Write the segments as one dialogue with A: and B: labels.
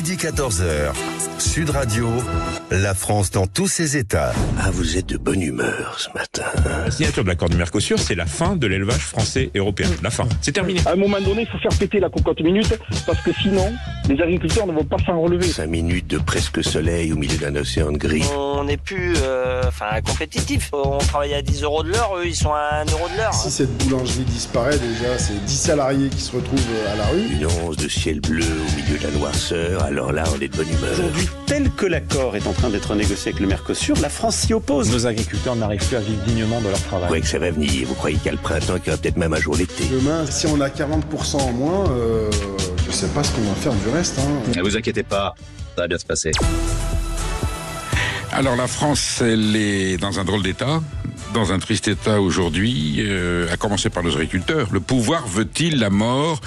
A: Midi 14h, Sud Radio, la France dans tous ses états.
B: Ah, vous êtes de bonne humeur ce matin.
C: La signature de l'accord du Mercosur, c'est la fin de l'élevage français et européen. La fin, c'est terminé.
D: À un moment donné, il faut faire péter la cocotte minute, parce que sinon, les agriculteurs ne vont pas s'en relever.
B: 5 minutes de presque soleil au milieu d'un océan de gris.
E: On n'est plus compétitif. On travaille à 10 € de l'heure, eux ils sont à 1 € de l'heure.
F: Si cette boulangerie disparaît déjà, c'est 10 salariés qui se retrouvent à la rue.
B: Une once de ciel bleu au milieu de la noirceur, alors là on est de bonne humeur.
G: Aujourd'hui, tel que l'accord est en train d'être négocié avec le Mercosur, la France s'y oppose.
H: Nos agriculteurs n'arrivent plus à vivre dignement de leur travail.
B: Vous croyez que ça va venir? Vous croyez qu'il y a le printemps, qu'il y aura peut-être même un jour l'été?
F: Demain, si on a 40% en moins, je sais pas ce qu'on va faire du reste.
I: Ne vous inquiétez pas, ça va bien se passer.
J: Alors la France, elle est dans un drôle d'état, dans un triste état aujourd'hui, à commencer par nos agriculteurs. Le pouvoir veut-il la mort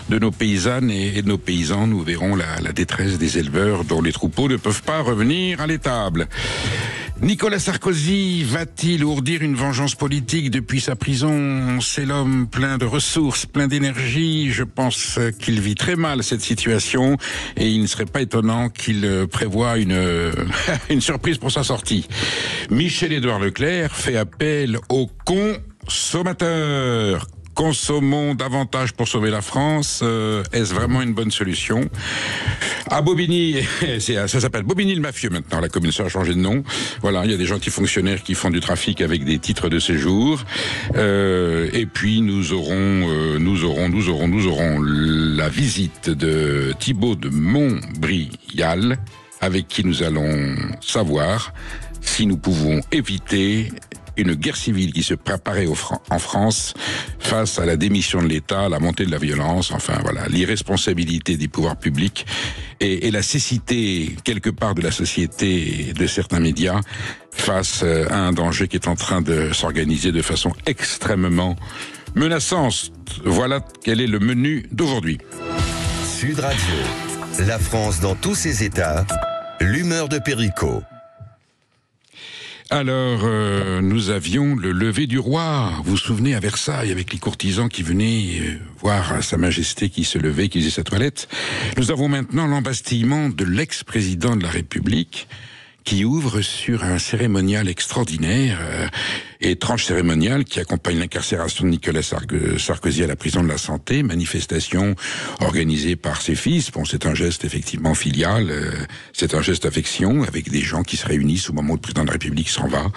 J: de nos paysannes et de nos paysans? Nous verrons la détresse des éleveurs dont les troupeaux ne peuvent pas revenir à l'étable. Nicolas Sarkozy va-t-il ourdir une vengeance politique depuis sa prison? C'est l'homme plein de ressources, plein d'énergie. Je pense qu'il vit très mal cette situation et il ne serait pas étonnant qu'il prévoie une surprise pour sa sortie. Michel-Édouard Leclerc fait appel aux consommateurs. Consommons davantage pour sauver la France. Est-ce vraiment une bonne solution? À Bobigny, ça s'appelle Bobigny le mafieux maintenant, la commune, ça a changé de nom. Voilà, il y a des gentils fonctionnaires qui font du trafic avec des titres de séjour. Et puis nous aurons la visite de Thibaut de Montbrial, avec qui nous allons savoir si nous pouvons éviter une guerre civile qui se préparait en France face à la démission de l'État, la montée de la violence, enfin voilà, l'irresponsabilité des pouvoirs publics et la cécité quelque part de la société et de certains médias face à un danger qui est en train de s'organiser de façon extrêmement menaçante. Voilà quel est le menu d'aujourd'hui.
A: Sud Radio, la France dans tous ses états, l'humeur de Perico.
J: Alors, nous avions le lever du roi. Vous vous souvenez, à Versailles, avec les courtisans qui venaient voir Sa Majesté qui se levait, qui faisait sa toilette. Nous avons maintenant l'embastillement de l'ex-président de la République, qui ouvre sur un cérémonial extraordinaire, étrange cérémonial qui accompagne l'incarcération de Nicolas Sarkozy à la prison de la Santé, manifestation organisée par ses fils. Bon, c'est un geste effectivement filial, c'est un geste d'affection avec des gens qui se réunissent au moment où le président de la République s'en va,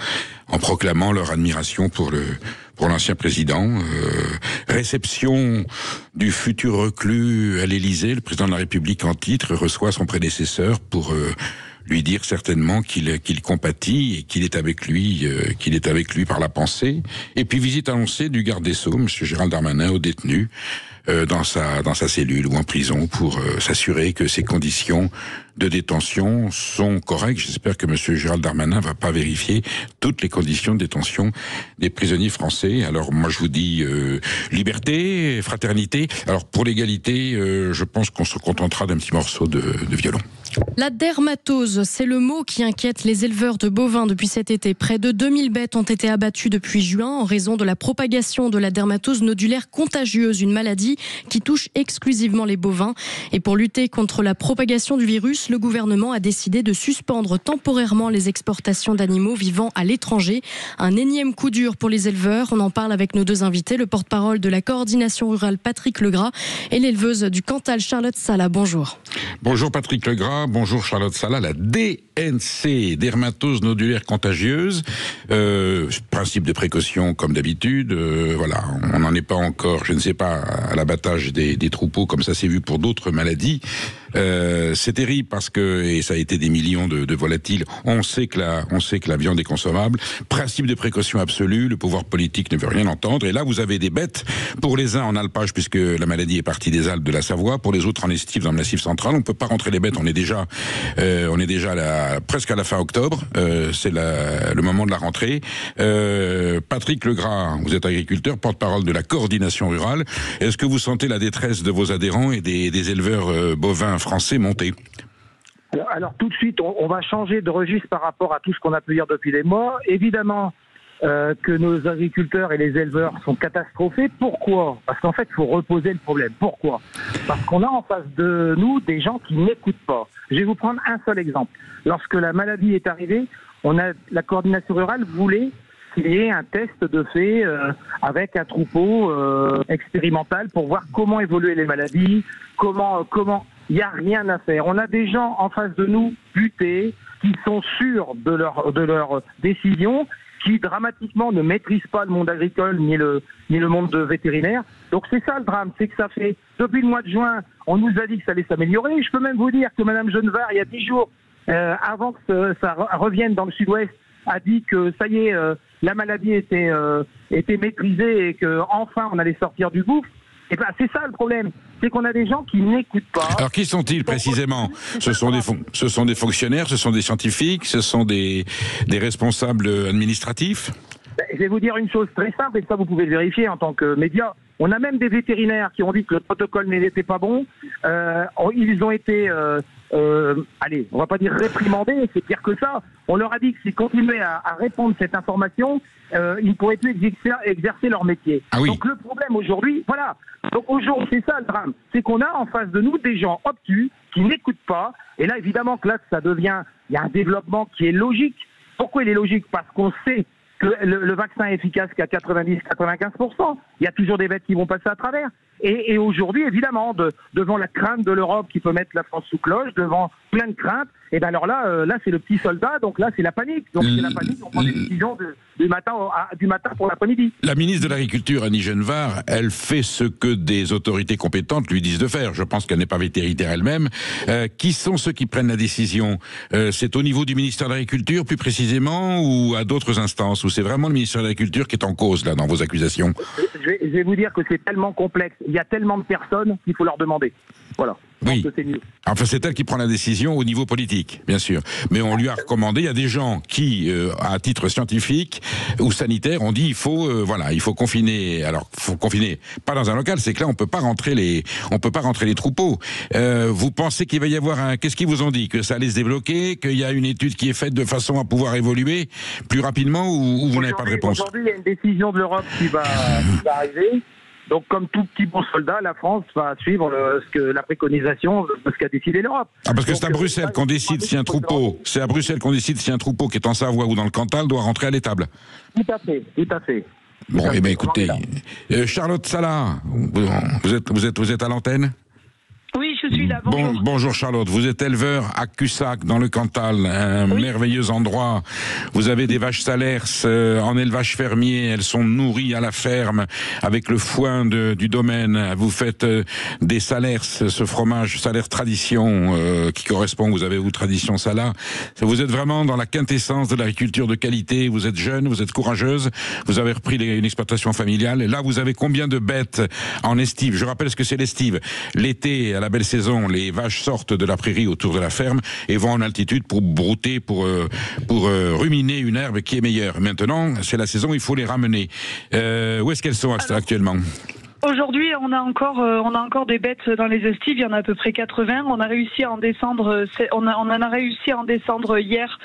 J: en proclamant leur admiration pour l'ancien président. Réception du futur reclus à l'Élysée, le président de la République en titre reçoit son prédécesseur pour lui dire certainement qu'il compatit et qu'il est avec lui par la pensée. Et puis visite annoncée du garde des Sceaux, M. Gérald Darmanin, aux détenus dans sa cellule ou en prison pour s'assurer que ses conditions de détention sont correctes. J'espère que M. Gérald Darmanin va pas vérifier toutes les conditions de détention des prisonniers français. Alors moi je vous dis liberté, fraternité. Alors pour l'égalité, je pense qu'on se contentera d'un petit morceau de violon.
K: La dermatose, c'est le mot qui inquiète les éleveurs de bovins depuis cet été. Près de 2000 bêtes ont été abattues depuis juin en raison de la propagation de la dermatose nodulaire contagieuse, une maladie qui touche exclusivement les bovins. Et pour lutter contre la propagation du virus, le gouvernement a décidé de suspendre temporairement les exportations d'animaux vivant à l'étranger. Un énième coup dur pour les éleveurs. On en parle avec nos deux invités, le porte-parole de la coordination rurale Patrick Legras et l'éleveuse du Cantal Charlotte Sala. Bonjour.
J: Bonjour Patrick Legras, bonjour Charlotte Sala. La DNC, dermatose nodulaire contagieuse, principe de précaution comme d'habitude, voilà, on n'en est pas encore, je ne sais pas, à l'abattage des troupeaux comme ça s'est vu pour d'autres maladies. C'est terrible parce que, et ça a été des millions de volatiles, on sait que la viande est consommable. Principe de précaution absolue, le pouvoir politique ne veut rien entendre. Et là, vous avez des bêtes, pour les uns en alpage puisque la maladie est partie des Alpes de la Savoie, pour les autres en estive dans le Massif central. On peut pas rentrer les bêtes, on est déjà presque à la fin octobre. C'est le moment de la rentrée. Patrick Legras, vous êtes agriculteur, porte-parole de la coordination rurale. Est-ce que vous sentez la détresse de vos adhérents et des éleveurs bovins français monter?
D: Alors tout de suite, on va changer de registre par rapport à tout ce qu'on a pu dire depuis des mois. Évidemment,
L: que nos agriculteurs et les éleveurs sont catastrophés. Pourquoi? Parce qu'en fait, il faut reposer le problème. Pourquoi? Parce qu'on a en face de nous des gens qui n'écoutent pas. Je vais vous prendre un seul exemple. Lorsque la maladie est arrivée, la coordination rurale voulait qu'il y ait un test de fait avec un troupeau expérimental pour voir comment évoluer les maladies, comment... Il n'y a rien à faire. On a des gens en face de nous butés, qui sont sûrs de leur décision, qui dramatiquement ne maîtrisent pas le monde agricole ni le monde vétérinaire. Donc c'est ça le drame, c'est que ça fait depuis le mois de juin, on nous a dit que ça allait s'améliorer. Je peux même vous dire que Madame Genevard, il y a 10 jours, avant que ça revienne dans le sud-ouest, a dit que ça y est, la maladie était maîtrisée et que enfin on allait sortir du gouffre. Et ben c'est ça le problème, c'est qu'on a des gens qui n'écoutent pas.
J: Alors qui sont-ils précisément? Ce sont des fonctionnaires, ce sont des scientifiques, ce sont des responsables administratifs?
L: Je vais vous dire une chose très simple, et ça vous pouvez le vérifier en tant que média. On a même des vétérinaires qui ont dit que le protocole n'était pas bon. Ils ont été, allez, on va pas dire réprimandés, c'est pire que ça. On leur a dit que s'ils continuaient à répondre cette information, ils ne pourraient plus exercer leur métier.
J: Ah oui.
L: Donc le problème aujourd'hui, voilà. Donc aujourd'hui, c'est ça le drame, c'est qu'on a en face de nous des gens obtus qui n'écoutent pas. Et là, évidemment que là, ça devient, il y a un développement qui est logique. Pourquoi il est logique? Parce qu'on sait que le vaccin est efficace qu'à 90-95%. Il y a toujours des bêtes qui vont passer à travers. Et aujourd'hui, évidemment, devant la crainte de l'Europe qui peut mettre la France sous cloche, devant plein de craintes, et ben alors là c'est le petit soldat, donc là c'est la panique. Donc c'est la panique, on prend des décisions du matin pour l'après-midi.
J: La ministre de l'Agriculture, Annie Genevard, elle fait ce que des autorités compétentes lui disent de faire. Je pense qu'elle n'est pas vétérinaire elle-même. Qui sont ceux qui prennent la décision? C'est au niveau du ministère de l'Agriculture, plus précisément, ou à d'autres instances, ou c'est vraiment le ministère de l'Agriculture qui est en cause, là, dans vos accusations?
L: Je vais vous dire que c'est tellement complexe, il y a tellement de personnes qu'il faut leur demander. Voilà.
J: Oui. Enfin, c'est elle qui prend la décision au niveau politique, bien sûr. Mais on lui a recommandé, il y a des gens qui, à titre scientifique ou sanitaire, ont dit il faut confiner. Alors, faut confiner pas dans un local, c'est que là on peut pas rentrer les troupeaux. Vous pensez qu'il va y avoir qu'est-ce qu'ils vous ont dit? Que ça allait se débloquer, qu'il y a une étude qui est faite de façon à pouvoir évoluer plus rapidement, ou vous n'avez pas de réponse?
L: Aujourd'hui, il y a une décision de l'Europe qui va arriver. Donc, comme tout petit bon soldat, la France va suivre la préconisation de ce qu'a décidé l'Europe.
J: Ah, parce que c'est à Bruxelles qu'on décide si un troupeau, qui est en Savoie ou dans le Cantal doit rentrer à l'étable.
L: Tout à fait.
J: Bon, eh bien, écoutez, Charlotte Salah, vous êtes à l'antenne?
M: Oui, je suis là.
J: Bonjour Charlotte, vous êtes éleveur à Cussac, dans le Cantal, un merveilleux endroit. Vous avez des vaches salers en élevage fermier, elles sont nourries à la ferme avec le foin du domaine. Vous faites des salers, ce fromage salers tradition qui correspond, vous avez tradition Salah. Vous êtes vraiment dans la quintessence de l'agriculture de qualité, vous êtes jeune, vous êtes courageuse, vous avez repris une exploitation familiale. Et là, vous avez combien de bêtes en estive? Je rappelle ce que c'est l'estive. L'été, à la belle saison, les vaches sortent de la prairie autour de la ferme et vont en altitude pour brouter, pour ruminer une herbe qui est meilleure. Maintenant, c'est la saison, il faut les ramener. Où est-ce qu'elles sont actuellement?
M: Aujourd'hui, on a encore des bêtes dans les estives. Il y en a à peu près 80. On a réussi à en descendre. On en a réussi à en descendre hier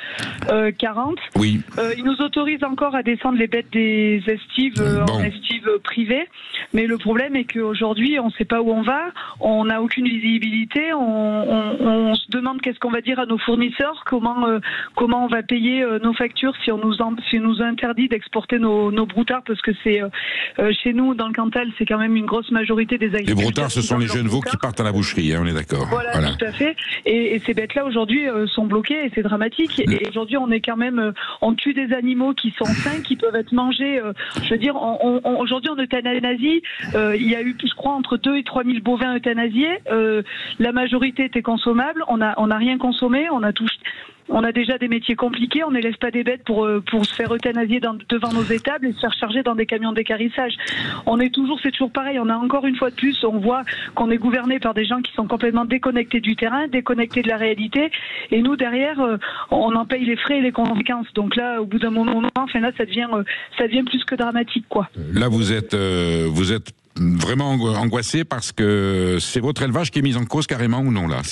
M: 40.
J: Oui.
M: Ils nous autorisent encore à descendre les bêtes des estives en estives privées. Mais le problème est qu'aujourd'hui, on ne sait pas où on va. On n'a aucune visibilité. On se demande qu'est-ce qu'on va dire à nos fournisseurs, comment on va payer nos factures si on nous interdit d'exporter nos broutards, parce que c'est chez nous dans le Cantal, c'est quand même une grosse majorité des agriculteurs.
J: Les broutards, ce sont les jeunes veaux qui partent à la boucherie, on est d'accord.
M: Voilà, tout à fait. Et ces bêtes-là, aujourd'hui, sont bloquées et c'est dramatique. Et aujourd'hui, on tue des animaux qui sont sains, qui peuvent être mangés. Je veux dire, aujourd'hui, on euthanasie. Il y a eu, je crois, entre 2 et 3 000 bovins euthanasiés. La majorité était consommable. On n'a rien consommé. On a déjà des métiers compliqués, on n'élève pas des bêtes pour se faire euthanasier devant nos étables et se faire charger dans des camions d'équarrissage. C'est toujours pareil, on a encore une fois de plus, on voit qu'on est gouverné par des gens qui sont complètement déconnectés du terrain, déconnectés de la réalité, et nous derrière, on en paye les frais et les conséquences. Donc là, au bout d'un moment, ça devient plus que dramatique, quoi.
J: Là, vous êtes vraiment angoissé parce que c'est votre élevage qui est mis en cause carrément ou non là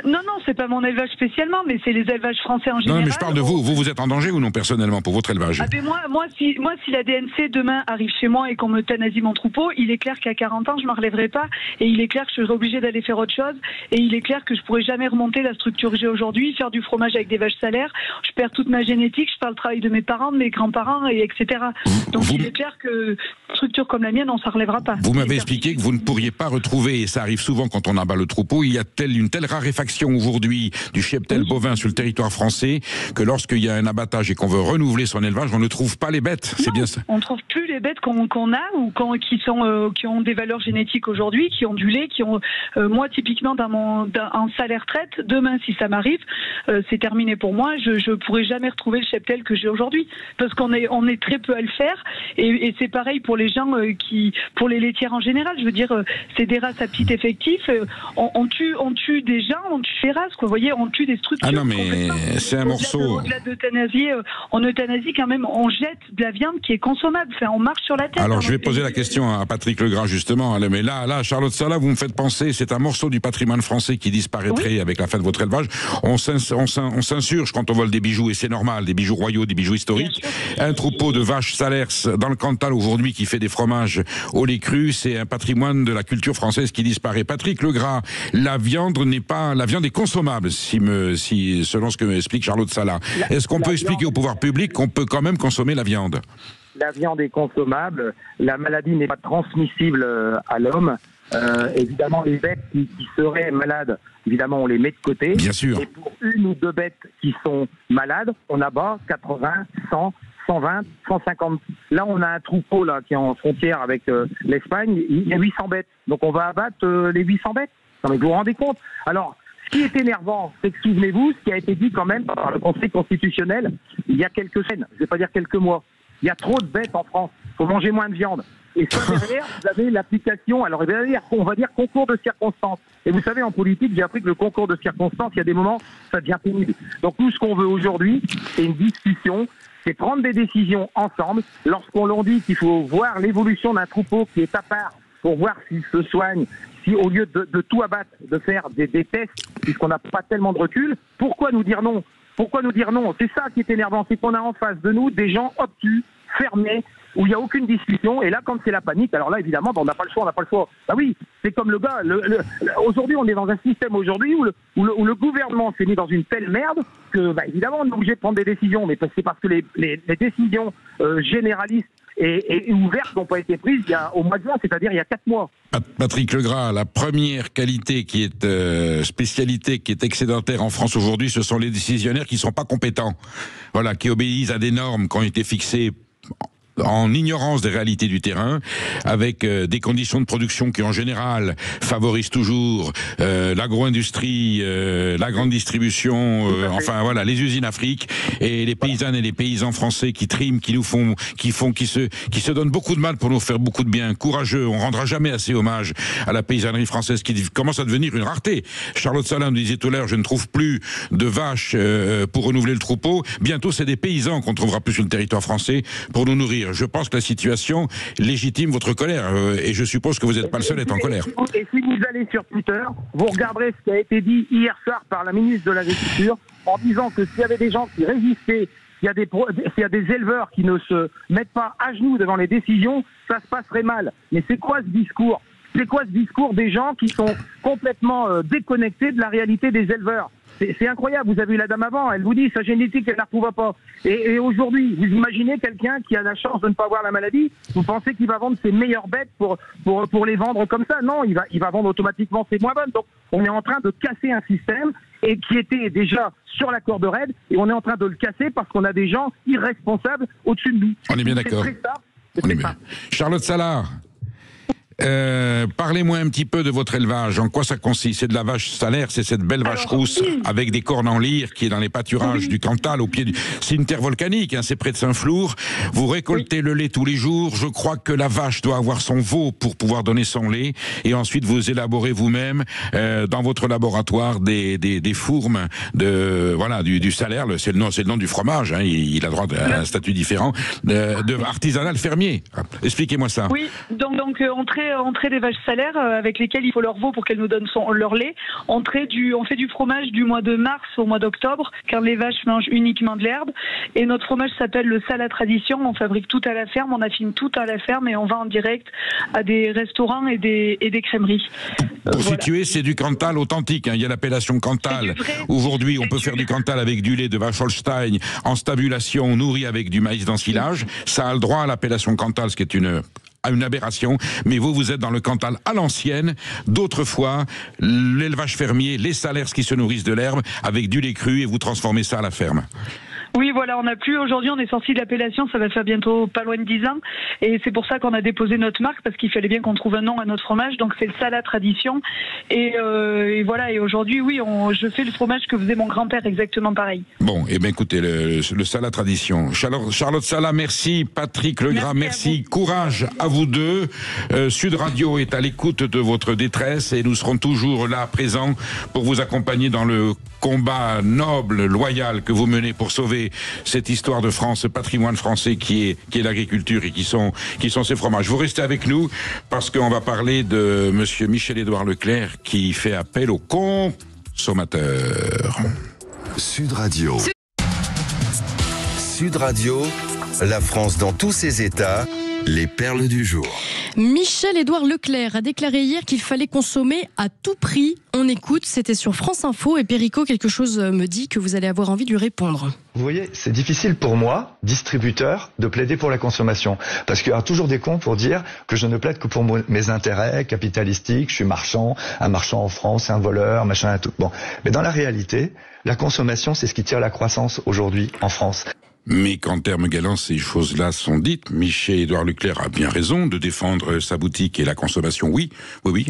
M: Non, c'est pas mon élevage spécialement, mais c'est les élevages français en général.
J: Non, mais je parle de vous. Vous êtes en danger ou non personnellement pour votre élevage?
M: Moi, si la DNC demain arrive chez moi et qu'on me euthanasie mon troupeau, il est clair qu'à 40 ans, je me relèverai pas, et il est clair que je serai obligé d'aller faire autre chose, et il est clair que je pourrai jamais remonter la structure que j'ai aujourd'hui, faire du fromage avec des vaches salaires. Je perds toute ma génétique, je perds le travail de mes parents, de mes grands-parents, et etc. Donc il est clair que une structure comme la mienne, on s'en relèvera pas.
J: Vous m'avez expliqué que vous ne pourriez pas retrouver, et ça arrive souvent quand on abat le troupeau, il y a une telle raréfaction aujourd'hui du cheptel bovin sur le territoire français que lorsqu'il y a un abattage et qu'on veut renouveler son élevage, on ne trouve pas les bêtes. C'est bien ça.
M: On ne trouve plus les bêtes qu'on a ou qui ont des valeurs génétiques aujourd'hui, qui ont du lait, qui ont moi typiquement en salaire retraite, demain si ça m'arrive, c'est terminé pour moi. Je pourrai jamais retrouver le cheptel que j'ai aujourd'hui parce qu'on est très peu à le faire et c'est pareil pour les gens pour les laitières en général. Je veux dire, c'est des races à petit effectif. On tue des gens, on tue des races, quoi. Vous voyez, on tue des structures.
J: Ah non, mais c'est un morceau.
M: Au-delà d'euthanasie, en euthanasie quand même, on jette de la viande qui est consommable. Enfin, on marche sur la tête.
J: Alors, je vais poser la question à Patrick Legras justement. Mais là, Charlotte Salah, vous me faites penser, c'est un morceau du patrimoine français qui disparaîtrait avec la fin de votre élevage. On s'insurge quand on vole des bijoux et c'est normal, des bijoux royaux, des bijoux historiques. Un troupeau de vaches Salers dans le Cantal aujourd'hui qui fait des fromages au lait cru, c'est un patrimoine de la culture française qui disparaît. Patrick Legras, la viande est consommable, selon ce que m'explique Charlotte Salah. Est-ce qu'on peut expliquer au pouvoir public qu'on peut quand même consommer la viande?
L: La viande est consommable, la maladie n'est pas transmissible à l'homme. Évidemment, les bêtes qui seraient malades, évidemment, on les met de côté.
J: Bien sûr.
L: Et pour une ou deux bêtes qui sont malades, on abat 80, 100, 120, 150. Là, on a un troupeau là qui est en frontière avec l'Espagne. Il y a 800 bêtes. Donc, on va abattre les 800 bêtes. Non, mais vous vous rendez compte? Alors, ce qui est énervant, c'est que, souvenez-vous, ce qui a été dit quand même par le Conseil constitutionnel il y a quelques semaines, je ne vais pas dire quelques mois. Il y a trop de bêtes en France. Il faut manger moins de viande. Et ça, derrière, vous avez l'application, alors on va dire concours de circonstances. Et vous savez, en politique, j'ai appris que le concours de circonstances, il y a des moments, ça devient pénible. Donc nous, ce qu'on veut aujourd'hui, c'est une discussion, c'est prendre des décisions ensemble. Lorsqu'on leur dit qu'il faut voir l'évolution d'un troupeau qui est à part pour voir s'il se soigne, si au lieu de tout abattre, de faire des tests, puisqu'on n'a pas tellement de recul, pourquoi nous dire non? Pourquoi nous dire non? C'est ça qui est énervant, c'est qu'on a en face de nous des gens obtus, fermés, où il n'y a aucune discussion, et là, quand c'est la panique, alors là, évidemment, on n'a pas le choix, Bah oui, c'est comme le gars, aujourd'hui, on est dans un système aujourd'hui où le gouvernement s'est mis dans une telle merde que, évidemment, on est obligé de prendre des décisions, mais c'est parce que les décisions généralistes et ouvertes n'ont pas été prises au mois de juin, c'est-à-dire il y a 4 mois.
J: Patrick Legras, la première qualité qui est spécialité qui est excédentaire en France aujourd'hui, ce sont les décisionnaires qui ne sont pas compétents, voilà, qui obéissent à des normes qui ont été fixées en ignorance des réalités du terrain, avec des conditions de production qui en général favorisent toujours l'agro-industrie, la grande distribution, enfin voilà, les usines Afrique et les paysannes et les paysans français qui triment, qui se donnent beaucoup de mal pour nous faire beaucoup de bien. Courageux, on rendra jamais assez hommage à la paysannerie française qui commence à devenir une rareté. Charlotte Salah nous disait tout à l'heure, je ne trouve plus de vaches pour renouveler le troupeau. Bientôt, c'est des paysans qu'on trouvera plus sur le territoire français pour nous nourrir. Je pense que la situation légitime votre colère et je suppose que vous n'êtes pas le seul à être en colère.
L: Et si vous allez sur Twitter, vous regarderez ce qui a été dit hier soir par la ministre de l'Agriculture en disant que s'il y avait des gens qui résistaient, s'il y a des éleveurs qui ne se mettent pas à genoux devant les décisions, ça se passerait mal. Mais c'est quoi ce discours? C'est quoi ce discours des gens qui sont complètement déconnectés de la réalité des éleveurs? C'est incroyable, vous avez eu la dame avant, elle vous dit sa génétique, elle ne la retrouve pas. Et aujourd'hui, vous imaginez quelqu'un qui a la chance de ne pas avoir la maladie, vous pensez qu'il va vendre ses meilleures bêtes pour les vendre comme ça? Non, il va vendre automatiquement ses moins bonnes. Donc on est en train de casser un système et qui était déjà sur la corde raide, et on est en train de le casser parce qu'on a des gens irresponsables au-dessus de nous.
J: On est bien d'accord. Charlotte Salah, parlez-moi un petit peu de votre élevage. En quoi ça consiste? C'est de la vache salaire, c'est cette belle vache rousse avec des cornes en lyre qui est dans les pâturages du Cantal au pied c'est une terre volcanique, c'est près de Saint-Flour. Vous récoltez le lait tous les jours. Je crois que la vache doit avoir son veau pour pouvoir donner son lait, et ensuite vous élaborez vous-même dans votre laboratoire des fourmes du salaire. C'est le nom du fromage, il a droit à un statut différent de artisanal fermier. Expliquez-moi ça.
M: Oui, donc on traite entrée des vaches salaires avec lesquelles il faut leur veau pour qu'elles nous donnent leur lait. On fait du fromage du mois de mars au mois d'octobre, car les vaches mangent uniquement de l'herbe. Et notre fromage s'appelle le Salà Tradition. On fabrique tout à la ferme, on affine tout à la ferme et on vend en direct à des restaurants et des crèmeries.
J: Pour situer, c'est du Cantal authentique. Il y a l'appellation Cantal. Aujourd'hui, on peut faire du Cantal avec du lait de vache Holstein en stabulation, nourri avec du maïs d'ensilage. Ça a le droit à l'appellation Cantal, ce qui est une aberration, mais vous êtes dans le Cantal à l'ancienne, d'autrefois, l'élevage fermier, les salaires qui se nourrissent de l'herbe, avec du lait cru, et vous transformez ça à la ferme.
M: Oui, voilà, aujourd'hui, on est sorti de l'appellation, ça va faire bientôt pas loin de 10 ans, et c'est pour ça qu'on a déposé notre marque, parce qu'il fallait bien qu'on trouve un nom à notre fromage, donc c'est le Salà Tradition, et voilà, et aujourd'hui, oui, je fais le fromage que faisait mon grand-père, exactement pareil.
J: Bon, eh bien écoutez, le Salà Tradition. Charlotte Salà, merci, Patrick Legras, merci, courage à vous deux. Sud Radio est à l'écoute de votre détresse, et nous serons toujours là, présents, pour vous accompagner dans le combat noble, loyal que vous menez pour sauver cette histoire de France, ce patrimoine français qui est l'agriculture et qui sont ces fromages. Vous restez avec nous parce qu'on va parler de monsieur Michel-Édouard Leclerc qui fait appel aux consommateurs.
A: Sud Radio. Sud Radio, la France dans tous ses états, les perles du jour.
K: Michel-Édouard Leclerc a déclaré hier qu'il fallait consommer à tout prix. On écoute, c'était sur France Info et Perico, quelque chose me dit que vous allez avoir envie de lui répondre.
N: Vous voyez, c'est difficile pour moi, distributeur, de plaider pour la consommation. Parce qu'il y aura toujours des cons pour dire que je ne plaide que pour mes intérêts capitalistiques, je suis marchand, un marchand en France, un voleur, machin, tout. Bon. Mais dans la réalité, la consommation, c'est ce qui tire la croissance aujourd'hui en France.
J: Mais qu'en termes galants, ces choses-là sont dites. Michel-Édouard Leclerc a bien raison de défendre sa boutique et la consommation. Oui,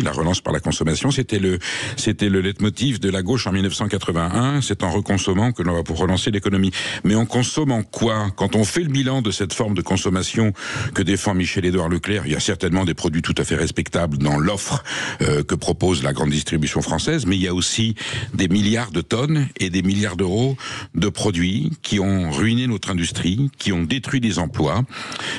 J: la relance par la consommation, c'était le leitmotiv de la gauche en 1981. C'est en reconsommant que l'on va pour relancer l'économie. Mais on consomme en quoi? Quand on fait le bilan de cette forme de consommation que défend Michel-Édouard Leclerc, il y a certainement des produits tout à fait respectables dans l'offre que propose la grande distribution française, mais il y a aussi des milliards de tonnes et des milliards d'euros de produits qui ont ruiné notre industrie, qui ont détruit des emplois,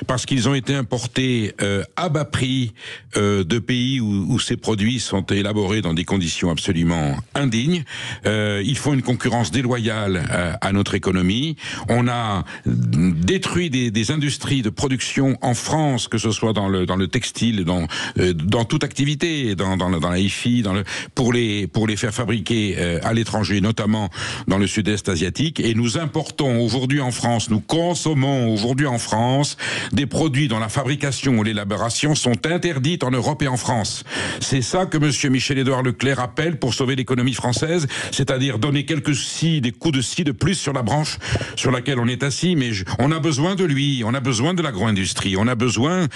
J: parce qu'ils ont été importés à bas prix de pays où ces produits sont élaborés dans des conditions absolument indignes. Ils font une concurrence déloyale à notre économie. On a détruit des industries de production en France, que ce soit dans le textile, dans toute activité, dans la hi-fi, pour les faire fabriquer à l'étranger, notamment dans le sud-est asiatique. Et nous importons aujourd'hui en France, nous consommons aujourd'hui en France des produits dont la fabrication ou l'élaboration sont interdites en Europe et en France. C'est ça que monsieur Michel-Édouard Leclerc appelle pour sauver l'économie française, c'est-à-dire donner des coups de scie de plus sur la branche sur laquelle on est assis, mais on a besoin de lui, on a besoin de l'agro-industrie, on a besoin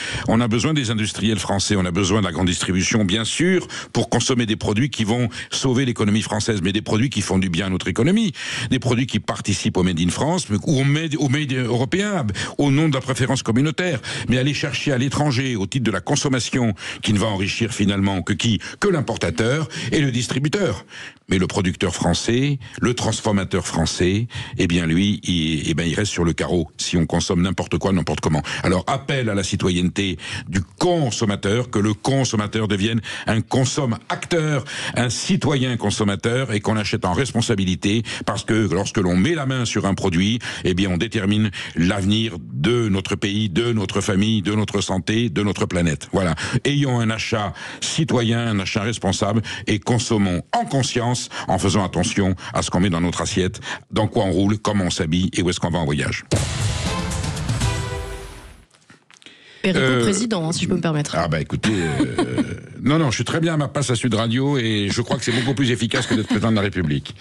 J: des industriels français, on a besoin de la grande distribution, bien sûr, pour consommer des produits qui vont sauver l'économie française, mais des produits qui font du bien à notre économie, des produits qui participent au Made in France, ou au Made européen, au nom de la préférence communautaire, mais aller chercher à l'étranger, au titre de la consommation, qui ne va enrichir finalement que l'importateur et le distributeur. Mais le producteur français, le transformateur français, eh bien lui, il reste sur le carreau si on consomme n'importe quoi, n'importe comment. Alors appel à la citoyenneté du consommateur, que le consommateur devienne un consomme-acteur, un citoyen consommateur, et qu'on achète en responsabilité, parce que lorsque l'on met la main sur un produit, eh bien on détermine l'avenir de notre pays, de notre famille, de notre santé, de notre planète. Voilà. Ayons un achat citoyen, un achat responsable, et consommons en conscience, en faisant attention à ce qu'on met dans notre assiette, dans quoi on roule, comment on s'habille et où est-ce qu'on va en voyage.
K: Perico président, si je peux me permettre.
J: Ah bah écoutez, non, je suis très bien à ma place à Sud Radio et je crois que c'est beaucoup plus efficace que d'être président de la République.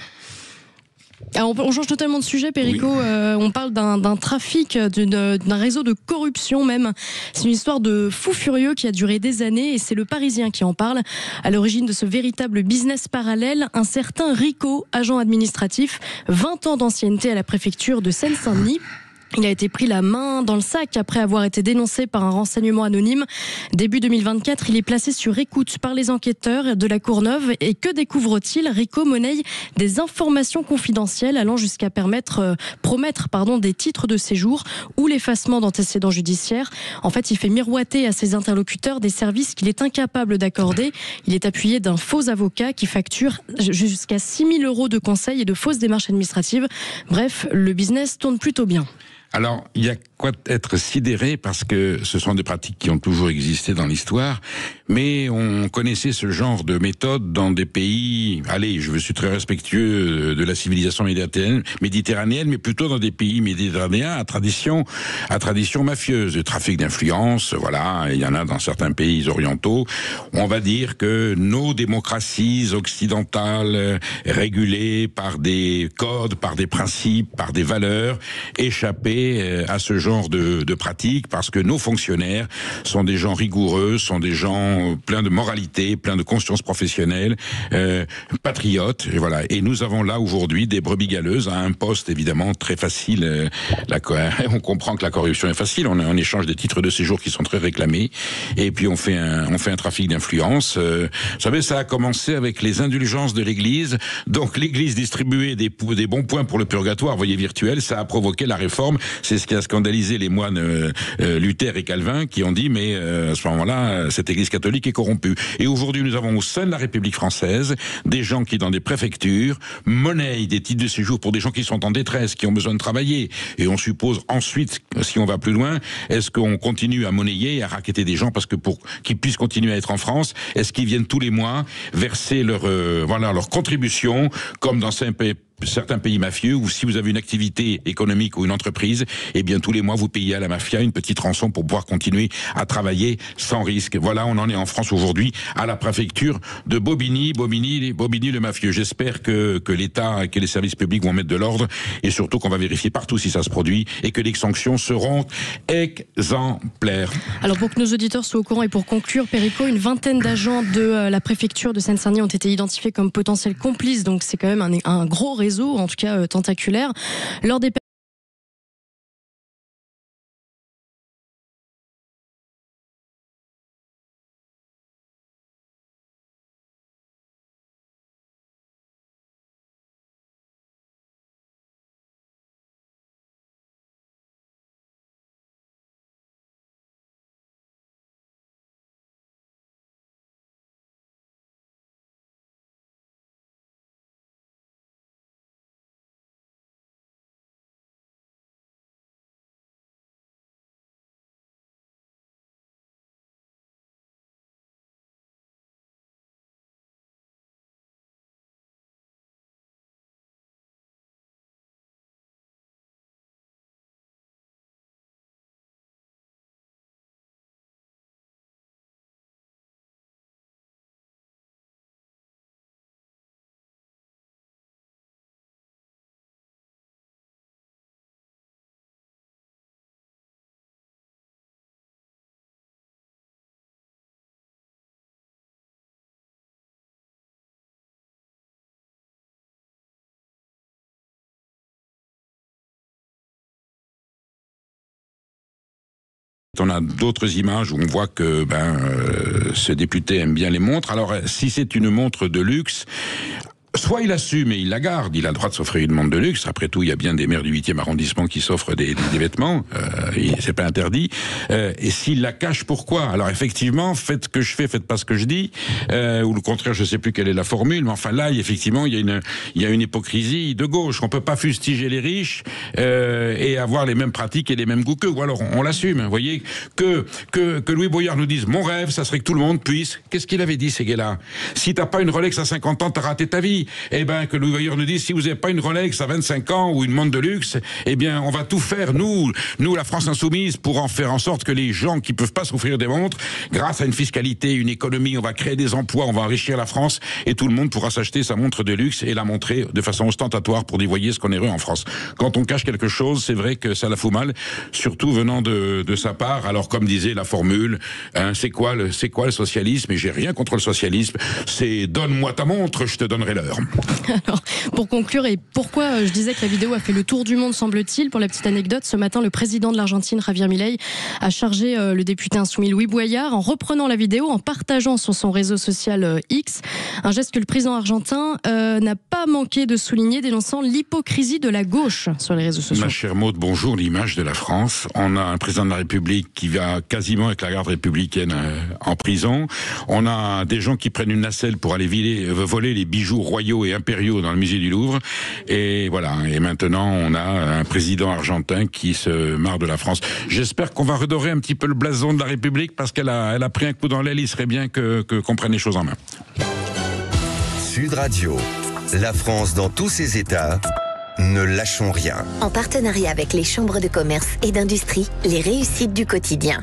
K: Alors on change totalement de sujet, Perico. Oui. On parle d'un trafic, d'un réseau de corruption même. C'est une histoire de fou furieux qui a duré des années et c'est le Parisien qui en parle. À l'origine de ce véritable business parallèle, un certain Rico, agent administratif, 20 ans d'ancienneté à la préfecture de Seine-Saint-Denis. Il a été pris la main dans le sac après avoir été dénoncé par un renseignement anonyme. Début 2024, il est placé sur écoute par les enquêteurs de la Courneuve. Et que découvre-t-il? Rico monnaie des informations confidentielles allant jusqu'à promettre des titres de séjour ou l'effacement d'antécédents judiciaires. En fait, il fait miroiter à ses interlocuteurs des services qu'il est incapable d'accorder. Il est appuyé d'un faux avocat qui facture jusqu'à 6 000 € de conseils et de fausses démarches administratives. Bref, le business tourne plutôt bien.
J: Alors, il y a quoi être sidéré parce que ce sont des pratiques qui ont toujours existé dans l'histoire, mais on connaissait ce genre de méthode dans des pays, allez, je suis très respectueux de la civilisation méditerranéenne, mais plutôt dans des pays méditerranéens à tradition mafieuse, le trafic d'influence, voilà, il y en a dans certains pays orientaux. On va dire que nos démocraties occidentales, régulées par des codes, par des principes, par des valeurs, échappaient à ce genre de pratiques parce que nos fonctionnaires sont des gens rigoureux, sont des gens pleins de moralité, pleins de conscience professionnelle, patriotes, et voilà. Et nous avons là aujourd'hui des brebis galeuses à un poste évidemment très facile. On comprend que la corruption est facile, on échange des titres de séjour qui sont très réclamés, et puis on fait un trafic d'influence. Vous savez, ça a commencé avec les indulgences de l'Église. Donc l'Église distribuait des bons points pour le purgatoire, vous voyez, virtuel, ça a provoqué la réforme. C'est ce qui a scandalisé les moines Luther et Calvin qui ont dit mais à ce moment-là cette église catholique est corrompue. Et aujourd'hui nous avons au sein de la République française des gens qui dans des préfectures monnaient des titres de séjour pour des gens qui sont en détresse, qui ont besoin de travailler. Et on suppose ensuite, si on va plus loin, est-ce qu'on continue à monnayer et à racketter des gens parce que pour qu'ils puissent continuer à être en France, est-ce qu'ils viennent tous les mois verser leur contribution comme dans certains pays mafieux où si vous avez une activité économique ou une entreprise, eh bien tous les mois vous payez à la mafia une petite rançon pour pouvoir continuer à travailler sans risque. Voilà, on en est en France aujourd'hui à la préfecture de Bobigny le mafieux. J'espère que l'État et que les services publics vont mettre de l'ordre et surtout qu'on va vérifier partout si ça se produit et que les sanctions seront exemplaires.
K: Alors pour que nos auditeurs soient au courant et pour conclure, Perico, une vingtaine d'agents de la préfecture de Seine-Saint-Denis ont été identifiés comme potentiels complices, donc c'est quand même un gros réseau, en tout cas tentaculaire. Lors des
J: On a d'autres images où on voit que ce député aime bien les montres. Alors si c'est une montre de luxe, soit il assume et il la garde, il a le droit de s'offrir une montre de luxe. Après tout, il y a bien des maires du 8e arrondissement qui s'offrent des vêtements, c'est pas interdit. Et s'il la cache, pourquoi? Alors effectivement, faites ce que je fais, faites pas ce que je dis, ou le contraire, je sais plus quelle est la formule, mais enfin là, effectivement, il y a une hypocrisie de gauche. On peut pas fustiger les riches et avoir les mêmes pratiques et les mêmes goûts qu'eux, ou alors on l'assume. Vous voyez, que Louis Boyard nous dise, mon rêve, ça serait que tout le monde puisse. Qu'est-ce qu'il avait dit, ces gars-là? Si t'as pas une Rolex à 50 ans, t'as raté ta vie. Eh ben, que Louis Boyard nous dise, si vous n'avez pas une Rolex à 25 ans ou une montre de luxe, eh bien, on va tout faire, nous, la France insoumise, pour en faire en sorte que les gens qui peuvent pas s'offrir des montres, grâce à une fiscalité, une économie, on va créer des emplois, on va enrichir la France, et tout le monde pourra s'acheter sa montre de luxe et la montrer de façon ostentatoire pour dire, voyez ce qu'on est heureux en France. Quand on cache quelque chose, c'est vrai que ça la fout mal, surtout venant de sa part. Alors, comme disait la formule, c'est quoi le socialisme? Et j'ai rien contre le socialisme, c'est donne-moi ta montre, je te donnerai l'heure. l'heure.
K: Alors, pour conclure, et pourquoi je disais que la vidéo a fait le tour du monde, semble-t-il, pour la petite anecdote, ce matin, le président de l'Argentine, Javier Milei, a chargé le député insoumis Louis Boyard en reprenant la vidéo, en partageant sur son réseau social X, un geste que le président argentin n'a pas manqué de souligner, dénonçant l'hypocrisie de la gauche sur les réseaux sociaux.
J: Ma chère Maud, bonjour, l'image de la France. On a un président de la République qui va quasiment avec la garde républicaine en prison. On a des gens qui prennent une nacelle pour aller voler les bijoux royaux et impériaux dans le musée du Louvre. Et voilà. Et maintenant, on a un président argentin qui se marre de la France. J'espère qu'on va redorer un petit peu le blason de la République parce qu'elle a pris un coup dans l'aile. Il serait bien qu'on prenne les choses en main.
A: Sud Radio, la France dans tous ses états, ne lâchons rien.
O: En partenariat avec les chambres de commerce et d'industrie, les réussites du quotidien.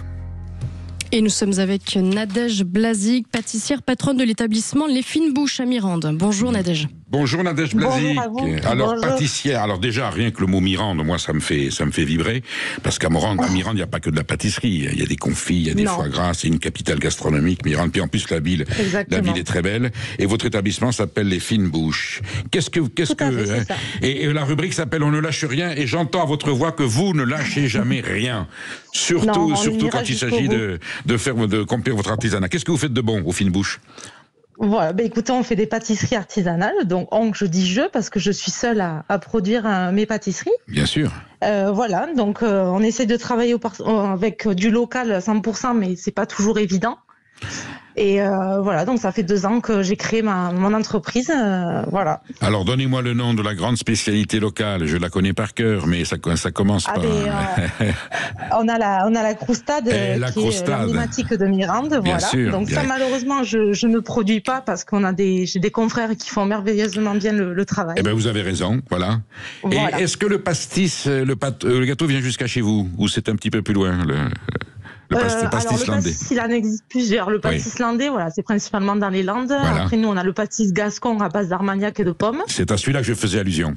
K: Et nous sommes avec Nadège Blazik, pâtissière, patronne de l'établissement Les Fines Bouches à Mirande. Bonjour Nadège.
J: Bonjour Nadège Blazik. Alors
K: Bonjour.
J: pâtissière, alors déjà rien que le mot Mirande, moi ça me fait vibrer, parce qu'à Mirande, il n'y a pas que de la pâtisserie, il y a des confits, il y a des foie gras, c'est une capitale gastronomique, Mirande, puis en plus la ville est très belle, et votre établissement s'appelle Les Fines Bouches. Et la rubrique s'appelle On ne lâche rien, et j'entends à votre voix que vous ne lâchez jamais rien, surtout quand il s'agit de compléter votre artisanat. Qu'est-ce que vous faites de bon aux Fines Bouches?
P: Voilà, écoutez, on fait des pâtisseries artisanales, donc je dis je parce que je suis seule à produire mes pâtisseries.
J: Bien sûr.
P: Voilà, donc on essaie de travailler avec du local 100%, mais c'est pas toujours évident. Et voilà, donc ça fait 2 ans que j'ai créé mon entreprise, voilà.
J: Alors donnez-moi le nom de la grande spécialité locale, je la connais par cœur, mais ça commence par...
P: on a la croustade, qui est l'emblématique de Mirande, voilà. Sûr, donc ça malheureusement je ne produis pas parce j'ai des confrères qui font merveilleusement bien le travail.
J: Eh ben vous avez raison, voilà. Et est-ce que le pastis, le gâteau vient jusqu'à chez vous, ou c'est un petit peu plus loin le pastis,
P: il en existe plusieurs. Le pastis landais, voilà, c'est principalement dans les Landes. Voilà. Après, nous, on a le pastis gascon à base d'armagnac et de pommes.
J: C'est à celui-là que je faisais allusion.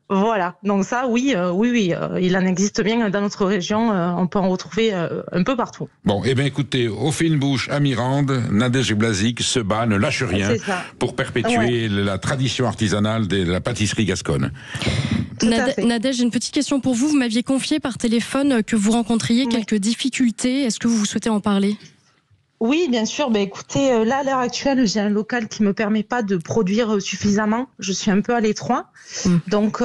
P: Voilà, donc ça, oui, il en existe bien dans notre région, on peut en retrouver un peu partout.
J: Bon, eh bien écoutez, aux Fines Bouches à Mirande, Nadège Blazik se bat, ne lâche rien pour perpétuer la tradition artisanale de la pâtisserie gasconne.
K: Nadège, j'ai une petite question pour vous. Vous m'aviez confié par téléphone que vous rencontriez quelques difficultés. Est-ce que vous souhaitez en parler ?
P: Oui, bien sûr. Écoutez, là, à l'heure actuelle, j'ai un local qui me permet pas de produire suffisamment. Je suis un peu à l'étroit. Donc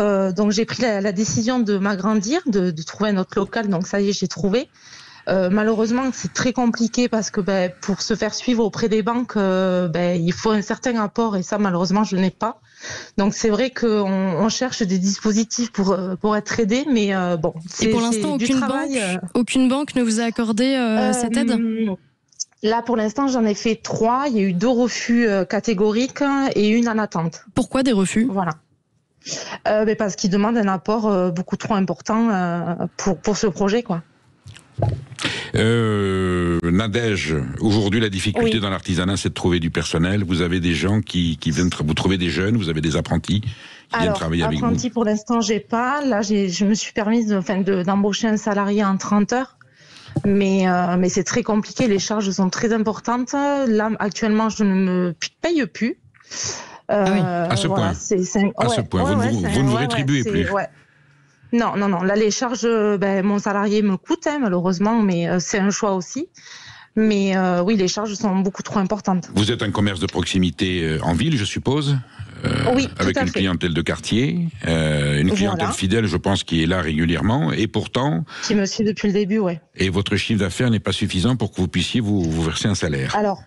P: j'ai pris la décision de m'agrandir, de trouver un autre local. Donc ça y est, j'ai trouvé. Malheureusement, c'est très compliqué parce que pour se faire suivre auprès des banques, il faut un certain apport et ça, malheureusement, je n'ai pas. Donc c'est vrai qu'on cherche des dispositifs pour être aidé, mais bon.
K: Et pour l'instant, aucune banque ne vous a accordé cette aide ?
P: Là, pour l'instant, j'en ai fait 3. Il y a eu 2 refus catégoriques et 1 en attente.
K: Pourquoi des refus ?
P: Voilà. Parce qu'ils demandent un apport beaucoup trop important pour ce projet, quoi.
J: Nadège, aujourd'hui la difficulté dans l'artisanat, c'est de trouver du personnel. Vous avez des gens qui viennent, vous trouvez des jeunes, vous avez des apprentis qui viennent travailler avec vous.
P: Apprentis, pour l'instant, j'ai pas. Là, je me suis permise d'embaucher un salarié en 30 heures. Mais c'est très compliqué, les charges sont très importantes. Là, actuellement, je ne me paye plus.
J: À ce point. Vous ne vous rétribuez plus.
P: Non. Là, les charges, mon salarié me coûte, malheureusement, mais c'est un choix aussi. Mais oui, les charges sont beaucoup trop importantes.
J: Vous êtes un commerce de proximité en ville, je suppose,
P: oui,
J: avec une clientèle de quartier, une clientèle fidèle, je pense, qui est là régulièrement, et pourtant...
P: Qui me suit depuis le début, oui.
J: Et votre chiffre d'affaires n'est pas suffisant pour que vous puissiez vous verser un salaire.
P: Alors,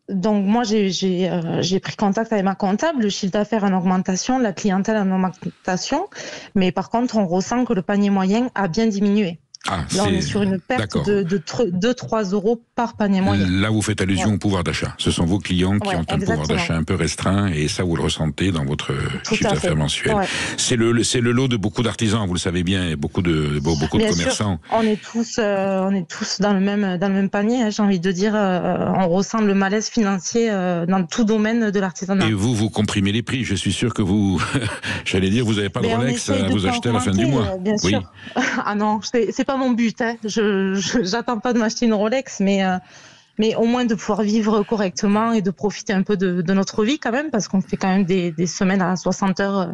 P: donc moi, j'ai pris contact avec ma comptable, le chiffre d'affaires en augmentation, la clientèle en augmentation, mais par contre, on ressent que le panier moyen a bien diminué. Là, on est sur une perte de 2-3 euros par panier moyen.
J: Là, vous faites allusion au pouvoir d'achat. Ce sont vos clients qui ont un pouvoir d'achat un peu restreint, et ça, vous le ressentez dans votre chiffre d'affaires mensuel. Ouais. C'est le lot de beaucoup d'artisans, vous le savez bien, et beaucoup de commerçants.
P: Sûr, on est tous dans le même panier. J'ai envie de dire, on ressent le malaise financier dans tout domaine de l'artisanat.
J: Et vous comprimez les prix. Je suis sûr que vous, j'allais dire, vous n'avez pas de Rolex à vous acheter à la fin du mois.
P: Bien sûr. Ah non, c'est pas mon but. Je j'attends pas de m'acheter une Rolex, mais mais au moins de pouvoir vivre correctement et de profiter un peu de notre vie quand même, parce qu'on fait quand même des semaines à 60 heures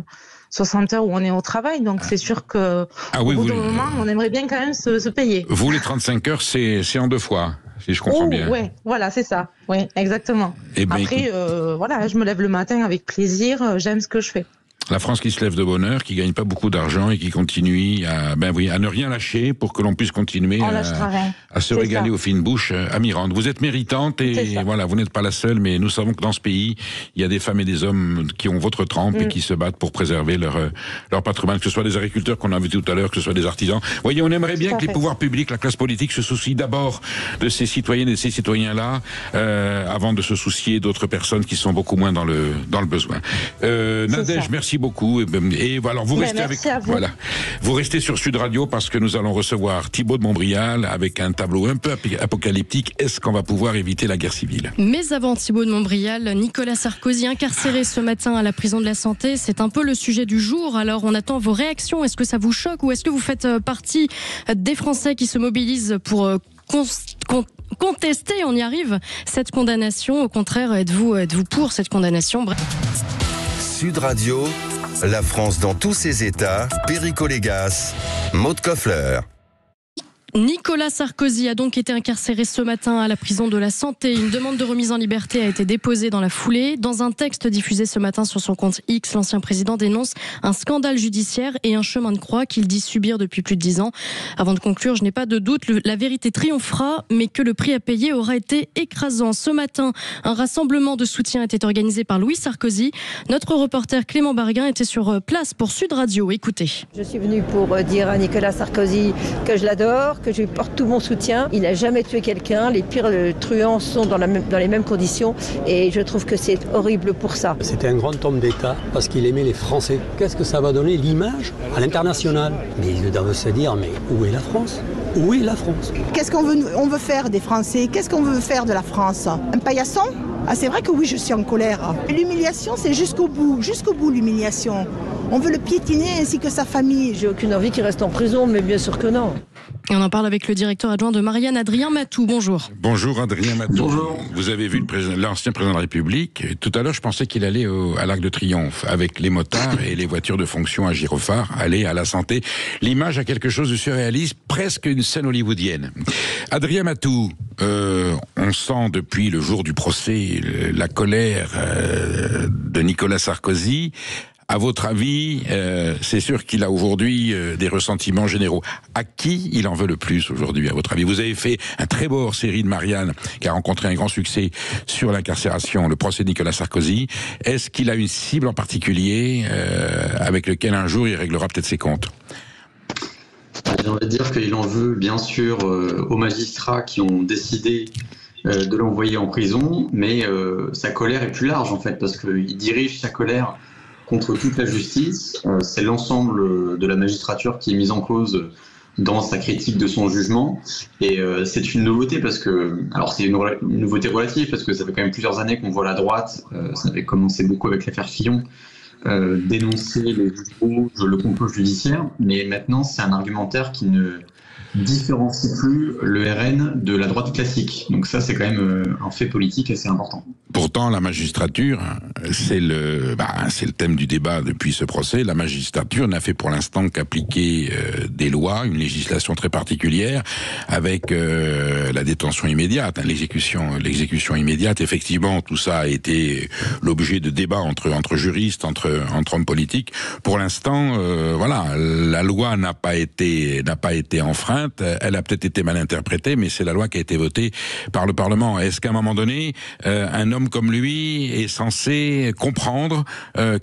P: où on est au travail, donc c'est sûr que au bout d'un moment, on aimerait bien quand même se payer.
J: Vous, les 35 heures, c'est en 2 fois, si je comprends bien.
P: Ouais, voilà, c'est ça. Oui, exactement. Après, voilà, je me lève le matin avec plaisir, j'aime ce que je fais.
J: La France qui se lève de bonne heure, qui gagne pas beaucoup d'argent et qui continue à ne rien lâcher pour que l'on puisse continuer à se régaler aux fines bouches à Mirande. Vous êtes méritante et voilà, vous n'êtes pas la seule, mais nous savons que dans ce pays, il y a des femmes et des hommes qui ont votre trempe et qui se battent pour préserver leur patrimoine, que ce soit des agriculteurs qu'on a vu tout à l'heure, que ce soit des artisans. Vous voyez, on aimerait bien que les pouvoirs publics, la classe politique se soucient d'abord de ces citoyennes et de ces citoyens-là, avant de se soucier d'autres personnes qui sont beaucoup moins dans le besoin. Nadège, merci beaucoup. Et voilà, vous restez vous restez sur Sud Radio parce que nous allons recevoir Thibaut de Montbrial avec un tableau un peu apocalyptique. Est-ce qu'on va pouvoir éviter la guerre civile?
K: Mais avant Thibaut de Montbrial, Nicolas Sarkozy incarcéré ce matin à la prison de la Santé, c'est un peu le sujet du jour. Alors on attend vos réactions. Est-ce que ça vous choque ou est-ce que vous faites partie des Français qui se mobilisent pour contester, on y arrive, cette condamnation? Au contraire, êtes-vous pour cette condamnation?
A: Sud Radio, la France dans tous ses états, Perico Légas, Maud Koffler.
K: Nicolas Sarkozy a donc été incarcéré ce matin à la prison de la Santé. Une demande de remise en liberté a été déposée dans la foulée. Dans un texte diffusé ce matin sur son compte X, l'ancien président dénonce un scandale judiciaire et un chemin de croix qu'il dit subir depuis plus de 10 ans. Avant de conclure, je n'ai pas de doute, la vérité triomphera, mais que le prix à payer aura été écrasant. Ce matin, un rassemblement de soutien était organisé par Louis Sarkozy. Notre reporter Clément Barguin était sur place pour Sud Radio. Écoutez.
Q: Je suis venue pour dire à Nicolas Sarkozy que je l'adore, que je lui porte tout mon soutien. Il n'a jamais tué quelqu'un. Les pires truands sont dans les mêmes conditions et je trouve que c'est horrible pour ça.
R: C'était un grand homme d'État parce qu'il aimait les Français. Qu'est-ce que ça va donner l'image à l'international? Mais ils doivent se dire, mais où est la France? Où est la France?
S: Qu'est-ce qu'on veut faire des Français? Qu'est-ce qu'on veut faire de la France? Un paillasson? Ah, c'est vrai que oui, je suis en colère. L'humiliation, c'est jusqu'au bout l'humiliation. On veut le piétiner ainsi que sa famille.
Q: J'ai aucune envie qu'il reste en prison, mais bien sûr que non.
K: Et on en parle avec le directeur adjoint de Marianne, Adrien Matou. Bonjour.
J: Bonjour Adrien Matou.
F: Bonjour.
J: Vous avez vu l'ancien président de la République. Tout à l'heure, je pensais qu'il allait à l'Arc de Triomphe avec les motards et les voitures de fonction à gyrophare, aller à la Santé. L'image a quelque chose de surréaliste, presque une scène hollywoodienne. Adrien Matou, on sent depuis le jour du procès la colère de Nicolas Sarkozy. À votre avis, c'est sûr qu'il a aujourd'hui des ressentiments généraux. À qui il en veut le plus aujourd'hui, à votre avis? Vous avez fait un très beau hors-série de Marianne, qui a rencontré un grand succès sur l'incarcération, le procès de Nicolas Sarkozy. Est-ce qu'il a une cible en particulier avec lequel un jour il réglera peut-être ses comptes?
T: J'ai envie de dire qu'il en veut bien sûr aux magistrats qui ont décidé de l'envoyer en prison, mais sa colère est plus large en fait, parce qu'il dirige sa colère contre toute la justice. C'est l'ensemble de la magistrature qui est mise en cause dans sa critique de son jugement. Et c'est une nouveauté parce que, alors c'est une nouveauté relative parce que ça fait quand même plusieurs années qu'on voit la droite, ça avait commencé beaucoup avec l'affaire Fillon, dénoncer les juges rouges, le complot judiciaire, mais maintenant c'est un argumentaire qui ne différencie plus le RN de la droite classique. Donc ça, c'est quand même un fait politique assez important.
J: Pourtant, la magistrature, c'est le thème du débat depuis ce procès. La magistrature n'a fait pour l'instant qu'appliquer des lois, une législation très particulière, avec la détention immédiate, l'exécution immédiate. Effectivement, tout ça a été l'objet de débats entre juristes, entre hommes politiques. Pour l'instant, la loi n'a pas été enfreinte. Elle a peut-être été mal interprétée, mais c'est la loi qui a été votée par le Parlement. Est-ce qu'à un moment donné, un homme comme lui est censé comprendre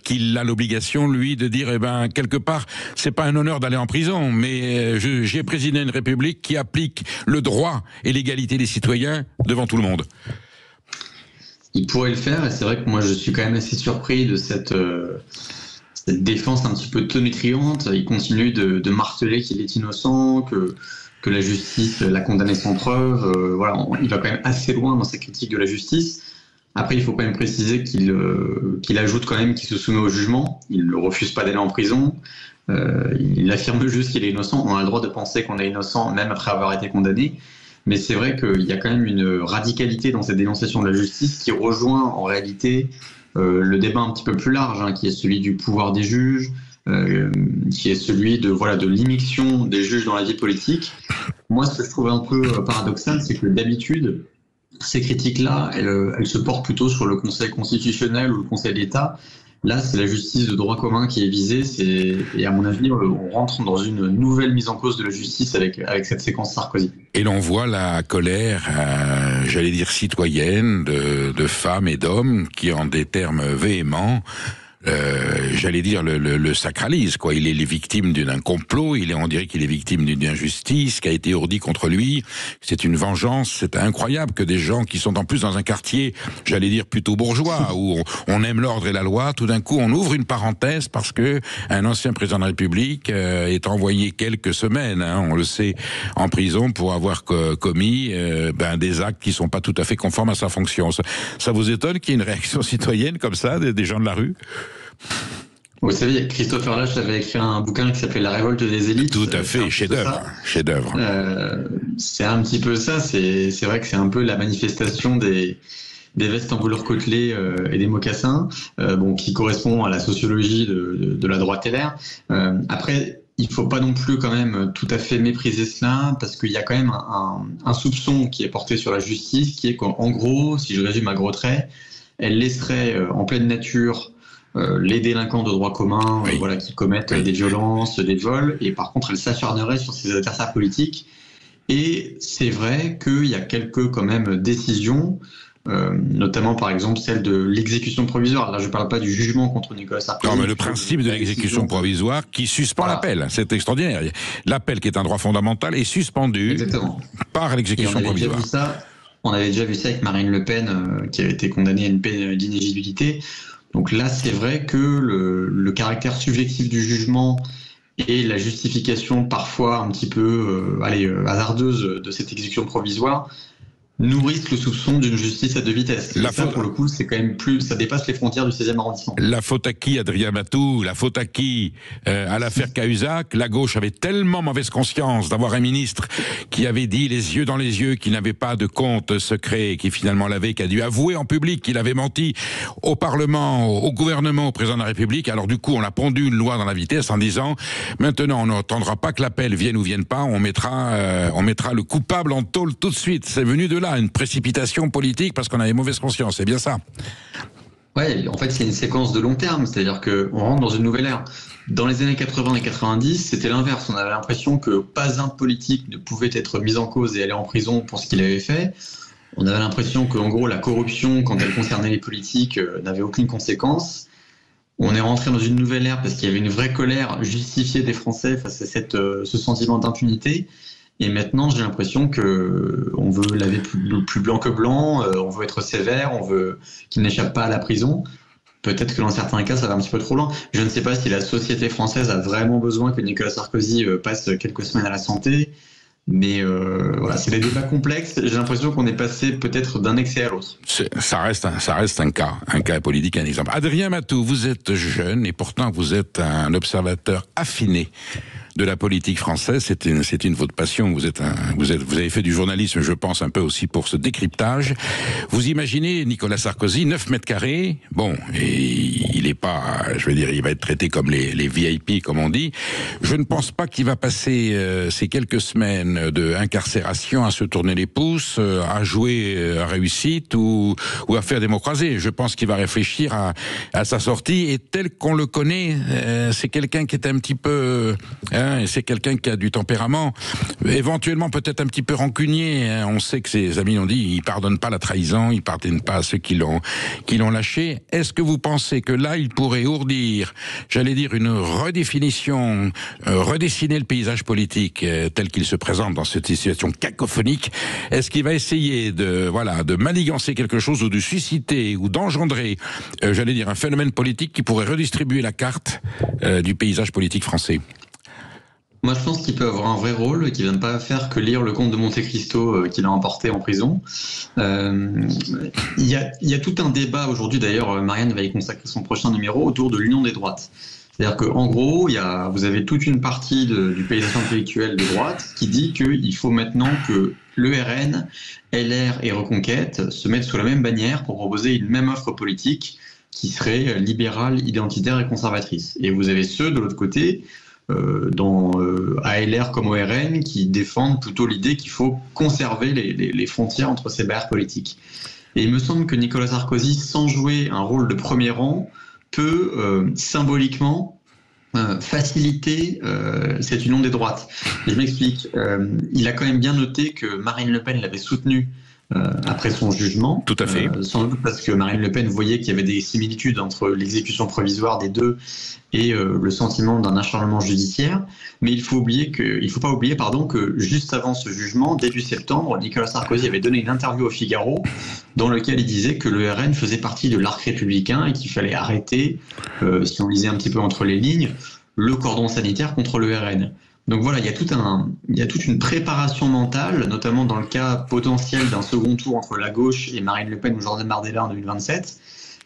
J: qu'il a l'obligation, lui, de dire, quelque part, c'est pas un honneur d'aller en prison, mais j'ai présidé une république qui applique le droit et l'égalité des citoyens devant tout le monde.
T: Il pourrait le faire, et c'est vrai que moi, je suis quand même assez surpris de cette défense un petit peu tonitruante. Il continue de marteler qu'il est innocent, que la justice l'a condamné sans preuve. Il va quand même assez loin dans sa critique de la justice. Après, il faut quand même préciser qu'il ajoute quand même qu'il se soumet au jugement. Il ne refuse pas d'aller en prison. Il affirme juste qu'il est innocent. On a le droit de penser qu'on est innocent même après avoir été condamné. Mais c'est vrai qu'il y a quand même une radicalité dans cette dénonciation de la justice qui rejoint en réalité le débat un petit peu plus large, qui est celui du pouvoir des juges, qui est celui de l'immixtion des juges dans la vie politique. Moi, ce que je trouve un peu paradoxal, c'est que d'habitude, ces critiques-là, elles se portent plutôt sur le Conseil constitutionnel ou le Conseil d'État. Là, c'est la justice de droit commun qui est visée. Et à mon avis, on rentre dans une nouvelle mise en cause de la justice avec cette séquence Sarkozy.
J: Et l'on voit la colère, j'allais dire citoyenne, de femmes et d'hommes qui, en des termes véhéments, j'allais dire le sacralise, quoi. Il est victime d'un complot, on dirait qu'il est victime d'une injustice qui a été ourdie contre lui. C'est une vengeance. C'est incroyable que des gens qui sont en plus dans un quartier, j'allais dire plutôt bourgeois, où on aime l'ordre et la loi, tout d'un coup on ouvre une parenthèse parce que un ancien président de la République est envoyé quelques semaines, on le sait, en prison pour avoir commis des actes qui sont pas tout à fait conformes à sa fonction. Ça vous étonne qu'il y ait une réaction citoyenne comme ça des gens de la rue?
T: Vous savez, Christopher Lasch avait écrit un bouquin qui s'appelait La révolte des élites.
J: Tout à fait, chef-d'œuvre.
T: C'est un petit peu ça. C'est vrai que c'est un peu la manifestation des vestes en velours côtelé et des mocassins, qui correspond à la sociologie de la droite LR. Après, il faut pas non plus quand même tout à fait mépriser cela, parce qu'il y a quand même un soupçon qui est porté sur la justice, qui est qu'en gros, si je résume à gros traits, elle laisserait en pleine nature les délinquants de droit commun qui commettent des violences, des vols, et par contre elle s'acharnerait sur ses adversaires politiques. Et c'est vrai qu'il y a quelques quand même décisions, notamment par exemple celle de l'exécution provisoire. Là je ne parle pas du jugement contre Nicolas Sarkozy.
J: Non, mais le principe de l'exécution provisoire qui suspend l'appel, c'est extraordinaire. L'appel qui est un droit fondamental est suspendu par l'exécution provisoire.
T: On avait déjà vu ça avec Marine Le Pen, qui a été condamnée à une peine d'inéligibilité. Donc là, c'est vrai que le caractère subjectif du jugement et la justification parfois un petit peu hasardeuse de cette exécution provisoire nourrissent le soupçon d'une justice à deux vitesses. Ça, pour le coup, c'est quand même ça dépasse les frontières du 16e arrondissement.
J: La faute à qui, Adrien Matou? La faute à qui? À l'affaire Cahuzac, la gauche avait tellement mauvaise conscience d'avoir un ministre qui avait dit les yeux dans les yeux qu'il n'avait pas de compte secret, qui finalement l'avait, qui a dû avouer en public qu'il avait menti au Parlement, au gouvernement, au président de la République. Alors du coup, on a pondu une loi dans la vitesse en disant maintenant, on n'attendra pas que l'appel vienne ou vienne pas, on mettra le coupable en tôle tout de suite. C'est venu de là, une précipitation politique parce qu'on avait mauvaise conscience, c'est bien ça.
T: Ouais, en fait c'est une séquence de long terme, c'est-à-dire qu'on rentre dans une nouvelle ère. Dans les années 80 et 90, c'était l'inverse, on avait l'impression que pas un politique ne pouvait être mis en cause et aller en prison pour ce qu'il avait fait. On avait l'impression qu'en gros la corruption, quand elle concernait les politiques, n'avait aucune conséquence. On est rentré dans une nouvelle ère parce qu'il y avait une vraie colère justifiée des Français face à ce sentiment d'impunité. Et maintenant, j'ai l'impression que on veut laver plus blanc que blanc, on veut être sévère, on veut qu'il n'échappe pas à la prison. Peut-être que dans certains cas, ça va un petit peu trop loin. Je ne sais pas si la société française a vraiment besoin que Nicolas Sarkozy passe quelques semaines à la santé. Mais c'est des débats complexes. J'ai l'impression qu'on est passé peut-être d'un excès à l'autre.
J: Ça reste un cas politique, un exemple. Adrien Matou, vous êtes jeune et pourtant vous êtes un observateur affiné de la politique française. C'est une votre passion. Vous avez fait du journalisme, je pense, un peu aussi pour ce décryptage. Vous imaginez Nicolas Sarkozy, 9 mètres carrés. Bon, et il est pas, je veux dire, il va être traité comme les VIP, comme on dit. Je ne pense pas qu'il va passer ces quelques semaines de incarcération à se tourner les pouces, à jouer à réussite ou à faire des mots croisés. Je pense qu'il va réfléchir à sa sortie, et tel qu'on le connaît, c'est quelqu'un qui est un petit peu et c'est quelqu'un qui a du tempérament, éventuellement peut-être un petit peu rancunier. On sait que ses amis l'ont dit, il pardonne pas la trahison, il pardonne pas à ceux qui l'ont lâché. Est-ce que vous pensez que là, il pourrait ourdir, j'allais dire, une redéfinition, redessiner le paysage politique tel qu'il se présente dans cette situation cacophonique? Est-ce qu'il va essayer de manigancer quelque chose, ou de susciter ou d'engendrer, j'allais dire, un phénomène politique qui pourrait redistribuer la carte du paysage politique français?
T: Moi, je pense qu'il peut avoir un vrai rôle, qui ne vient pas faire que lire le Comte de Monte Cristo qu'il a emporté en prison. Il y a tout un débat aujourd'hui, d'ailleurs, Marianne va y consacrer son prochain numéro, autour de l'union des droites. C'est-à-dire qu'en gros, vous avez toute une partie du paysage intellectuel de droite qui dit qu'il faut maintenant que le RN, LR et Reconquête se mettent sous la même bannière pour proposer une même offre politique qui serait libérale, identitaire et conservatrice. Et vous avez ceux de l'autre côté, à LR comme au RN, qui défendent plutôt l'idée qu'il faut conserver les frontières entre ces barrières politiques. Et il me semble que Nicolas Sarkozy, sans jouer un rôle de premier rang, peut symboliquement faciliter cette union des droites. Et je m'explique. Il a quand même bien noté que Marine Le Pen l'avait soutenu après son jugement.
J: Tout à fait.
T: Sans doute parce que Marine Le Pen voyait qu'il y avait des similitudes entre l'exécution provisoire des deux et le sentiment d'un acharnement judiciaire. Mais il faut pas oublier que juste avant ce jugement, début septembre, Nicolas Sarkozy avait donné une interview au Figaro dans lequel il disait que le RN faisait partie de l'arc républicain et qu'il fallait arrêter, si on lisait un petit peu entre les lignes, le cordon sanitaire contre le RN. Donc voilà, il y a toute une préparation mentale, notamment dans le cas potentiel d'un second tour entre la gauche et Marine Le Pen ou Jordan Bardella en 2027,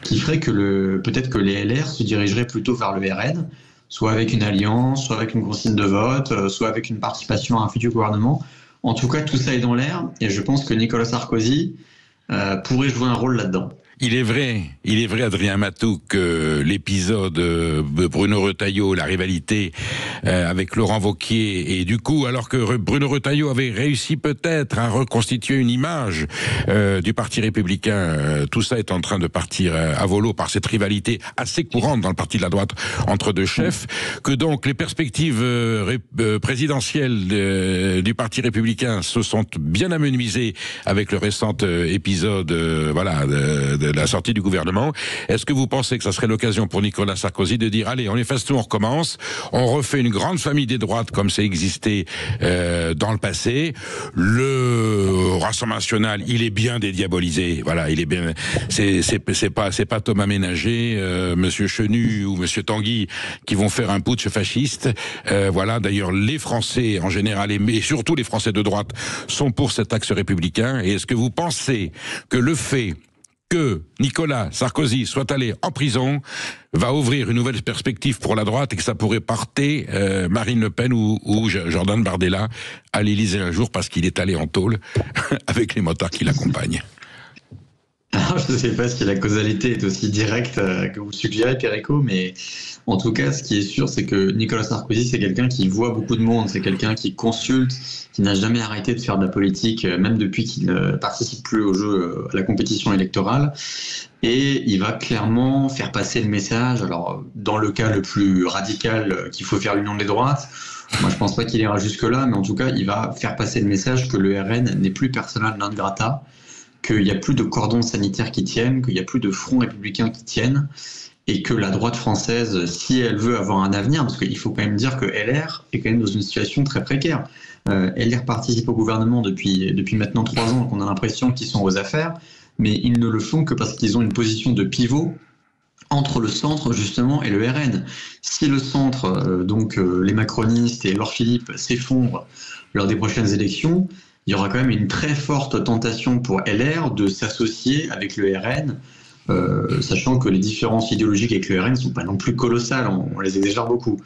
T: qui ferait que peut-être que les LR se dirigeraient plutôt vers le RN, soit avec une alliance, soit avec une consigne de vote, soit avec une participation à un futur gouvernement. En tout cas, tout ça est dans l'air, et je pense que Nicolas Sarkozy pourrait jouer un rôle là-dedans.
J: Il est vrai, Adrien Matou, que l'épisode Bruno Retailleau, la rivalité avec Laurent Wauquiez, et du coup, alors que Bruno Retailleau avait réussi peut-être à reconstituer une image du Parti républicain, tout ça est en train de partir à volo par cette rivalité assez courante dans le parti de la droite entre deux chefs, que donc les perspectives présidentielles du Parti républicain se sont bien amenuisées avec le récent épisode de la sortie du gouvernement. Est-ce que vous pensez que ça serait l'occasion pour Nicolas Sarkozy de dire allez, on efface tout, on recommence, on refait une grande famille des droites comme ça existait dans le passé. Le Rassemblement national, il est bien dédiabolisé. Voilà, il est bien. C'est pas Thomas Ménager, Monsieur Chenu ou Monsieur Tanguy qui vont faire un putsch fasciste. Voilà. D'ailleurs, les Français en général et surtout les Français de droite sont pour cet axe républicain. Et est-ce que vous pensez que le fait que Nicolas Sarkozy soit allé en prison va ouvrir une nouvelle perspective pour la droite et que ça pourrait porter Marine Le Pen ou Jordan Bardella à l'Élysée un jour parce qu'il est allé en tôle avec les motards qui l'accompagnent?
T: Alors, je ne sais pas si la causalité est aussi directe que vous suggérez, Perico, mais en tout cas, ce qui est sûr, c'est que Nicolas Sarkozy, c'est quelqu'un qui voit beaucoup de monde, c'est quelqu'un qui consulte, qui n'a jamais arrêté de faire de la politique, même depuis qu'il ne participe plus au jeu, à la compétition électorale. Et il va clairement faire passer le message, alors dans le cas le plus radical, qu'il faut faire l'union des droites. Moi, je pense pas qu'il ira jusque-là, mais en tout cas, il va faire passer le message que le RN n'est plus persona non grata, qu'il n'y a plus de cordons sanitaires qui tiennent, qu'il n'y a plus de fronts républicains qui tiennent, et que la droite française, si elle veut avoir un avenir, parce qu'il faut quand même dire que LR est quand même dans une situation très précaire. LR participe au gouvernement depuis maintenant 3 ans, qu'on a l'impression qu'ils sont aux affaires, mais ils ne le font que parce qu'ils ont une position de pivot entre le centre justement et le RN. Si le centre, les macronistes et Édouard Philippe s'effondrent lors des prochaines élections, il y aura quand même une très forte tentation pour LR de s'associer avec le RN, sachant que les différences idéologiques avec le RN ne sont pas non plus colossales, on les exagère beaucoup.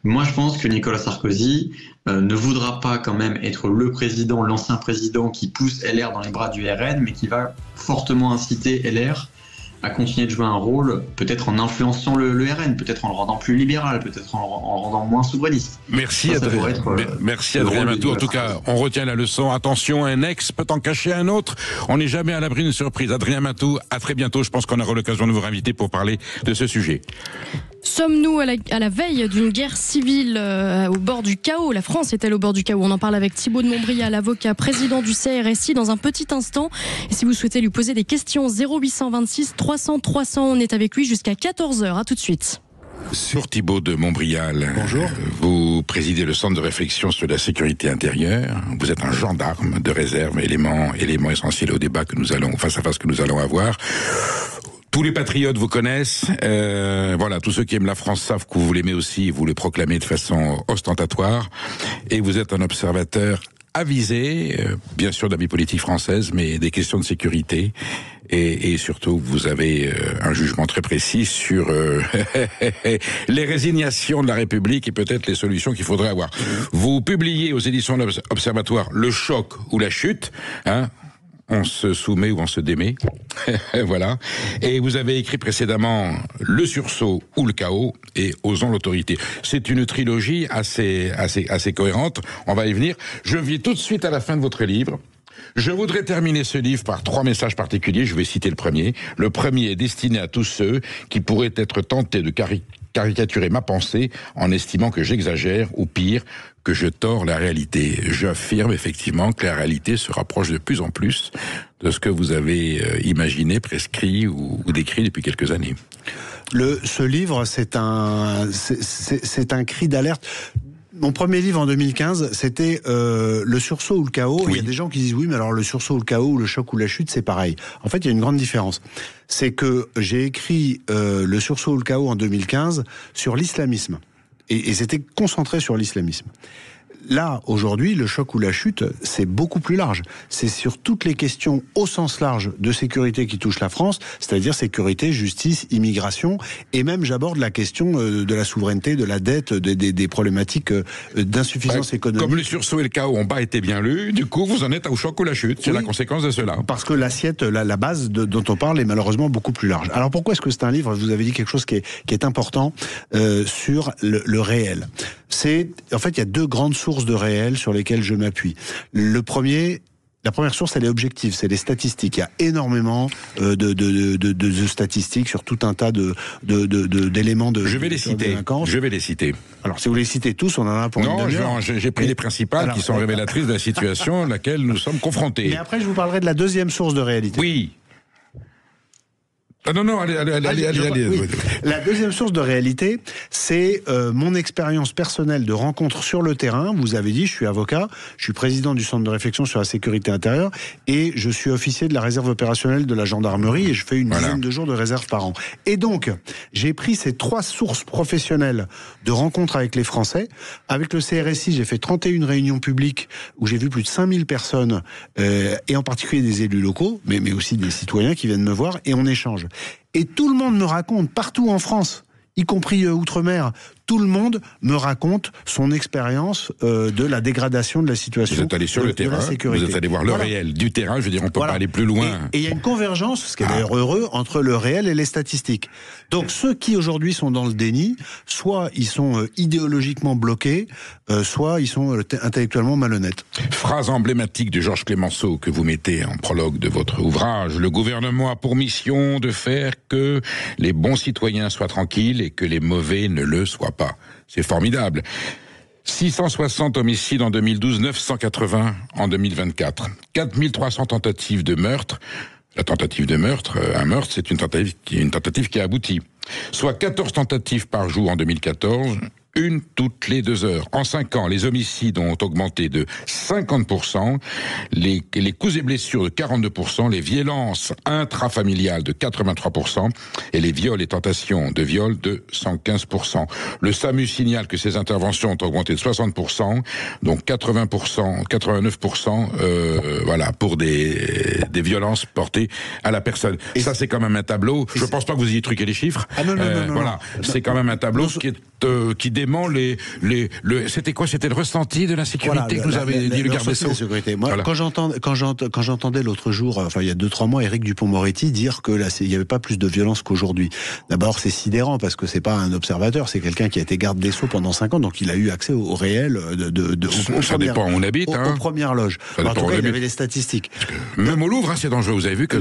T: Moi, je pense que Nicolas Sarkozy ne voudra pas quand même être le président, l'ancien président qui pousse LR dans les bras du RN, mais qui va fortement inciter LR à continuer de jouer un rôle, peut-être en influençant le RN, peut-être en le rendant plus libéral, peut-être en le rendant moins souverainiste.
J: Merci Adrien Matou. En tout cas, on retient la leçon. Attention, un ex peut en cacher un autre. On n'est jamais à l'abri d'une surprise. Adrien Matou, à très bientôt. Je pense qu'on aura l'occasion de vous réinviter pour parler de ce sujet.
K: Sommes-nous à la veille d'une guerre civile au bord du chaos? La France est-elle au bord du chaos? On en parle avec Thibaut de Montbrial, avocat, président du CRSI, dans un petit instant. Et si vous souhaitez lui poser des questions, 0826 300 300, on est avec lui jusqu'à 14h. À tout de suite.
J: Sur Thibaut de Montbrial,
F: bonjour.
J: Vous présidez le centre de réflexion sur la sécurité intérieure. Vous êtes un gendarme de réserve, élément essentiel au débat que nous allons, face à face que nous allons avoir. Tous les patriotes vous connaissent, voilà, tous ceux qui aiment la France savent que vous l'aimez aussi, vous le proclamez de façon ostentatoire, et vous êtes un observateur avisé, bien sûr de la vie politique française, mais des questions de sécurité, et surtout vous avez un jugement très précis sur les résignations de la République et peut-être les solutions qu'il faudrait avoir. Vous publiez aux éditions de l'Observatoire Le choc ou la chute, hein, on se soumet ou on se démet, voilà. Et vous avez écrit précédemment Le sursaut ou le chaos et Osons l'autorité. C'est une trilogie assez cohérente. On va y venir. Je viens tout de suite à la fin de votre livre. Je voudrais terminer ce livre par 3 messages particuliers. Je vais citer le premier. Le premier est destiné à tous ceux qui pourraient être tentés de caricaturer ma pensée en estimant que j'exagère ou pire, que je tords la réalité. J'affirme effectivement que la réalité se rapproche de plus en plus de ce que vous avez imaginé, prescrit ou décrit depuis quelques années.
U: Ce livre, c'est un cri d'alerte. Mon premier livre en 2015, c'était Le sursaut ou le chaos. Oui. Il y a des gens qui disent oui, mais alors le sursaut ou le chaos, ou le choc ou la chute, c'est pareil. En fait, il y a une grande différence. C'est que j'ai écrit Le sursaut ou le chaos en 2015 sur l'islamisme. Et c'était concentré sur l'islamisme. Là, aujourd'hui, le choc ou la chute, c'est beaucoup plus large. C'est sur toutes les questions au sens large de sécurité qui touchent la France, c'est-à-dire sécurité, justice, immigration, et même j'aborde la question de la souveraineté, de la dette, des problématiques d'insuffisance économique.
J: Comme le sursaut et le chaos n'ont pas été bien lus, du coup, vous en êtes au choc ou la chute. C'est la conséquence de cela. Parce
U: que l'assiette, la base dont on parle est malheureusement beaucoup plus large. Alors pourquoi est-ce que c'est un livre, vous avez dit quelque chose qui est important, sur le réel. En fait, il y a 2 grandes sources de réel sur lesquelles je m'appuie. La première source, elle est objective, c'est les statistiques. Il y a énormément de statistiques sur tout un tas d'éléments de
J: Je vais les citer.
U: Alors, si vous les citez tous, on en a pour une demi-heure.
J: Non, j'ai pris les principales qui sont révélatrices de la situation à laquelle nous sommes confrontés.
U: Mais après, je vous parlerai de la deuxième source de réalité.
J: Oui. Ah non, allez.
U: Oui. La deuxième source de réalité, c'est mon expérience personnelle de rencontres sur le terrain. Vous avez dit, je suis avocat, je suis président du Centre de réflexion sur la sécurité intérieure et je suis officier de la réserve opérationnelle de la gendarmerie et je fais une dizaine de jours de réserve par an. Et donc, j'ai pris ces 3 sources professionnelles de rencontres avec les Français. Avec le CRSI, j'ai fait 31 réunions publiques où j'ai vu plus de 5000 personnes, et en particulier des élus locaux, mais aussi des citoyens qui viennent me voir et on échange. Et tout le monde me raconte, partout en France, y compris outre-mer, tout le monde me raconte son expérience de la dégradation de la situation.
J: Vous êtes allé sur le terrain, vous êtes allé voir le réel du terrain, je veux dire, on ne peut pas aller plus loin.
U: Et il y a une convergence, ce qui est d'ailleurs heureux, entre le réel et les statistiques. Donc ceux qui aujourd'hui sont dans le déni, soit ils sont idéologiquement bloqués, soit ils sont intellectuellement malhonnêtes.
J: Phrase emblématique de Georges Clemenceau que vous mettez en prologue de votre ouvrage. Le gouvernement a pour mission de faire que les bons citoyens soient tranquilles et que les mauvais ne le soient pas. C'est formidable. 660 homicides en 2012, 980 en 2024. 4300 tentatives de meurtre. La tentative de meurtre, un meurtre, c'est une tentative qui a abouti. Soit 14 tentatives par jour en 2014, une toutes les 2 heures. En 5 ans, les homicides ont augmenté de 50%, les coups et blessures de 42%, les violences intrafamiliales de 83% et les viols et tentations de viol de 115%. Le SAMU signale que ces interventions ont augmenté de 60%, donc 80%, 89%, voilà, pour des violences portées à la personne. Et ça, c'est quand même un tableau. Je pense pas que vous ayez truqué les chiffres.
U: Ah non,
J: voilà, c'est quand même un tableau qui dément c'était quoi? C'était le ressenti de l'insécurité que vous avez dit, le garde des Sceaux.
U: Moi, quand j'entendais l'autre jour, enfin il y a 2-3 mois, Éric Dupond-Moretti dire que là, il n'y avait pas plus de violence qu'aujourd'hui. D'abord, c'est sidérant parce que c'est pas un observateur, c'est quelqu'un qui a été garde des Sceaux pendant 5 ans, donc il a eu accès au réel
J: ça dépend où on habite,
U: aux premières loges. En tout cas, il avait les statistiques.
J: Même au Louvre, c'est dangereux. Vous avez vu que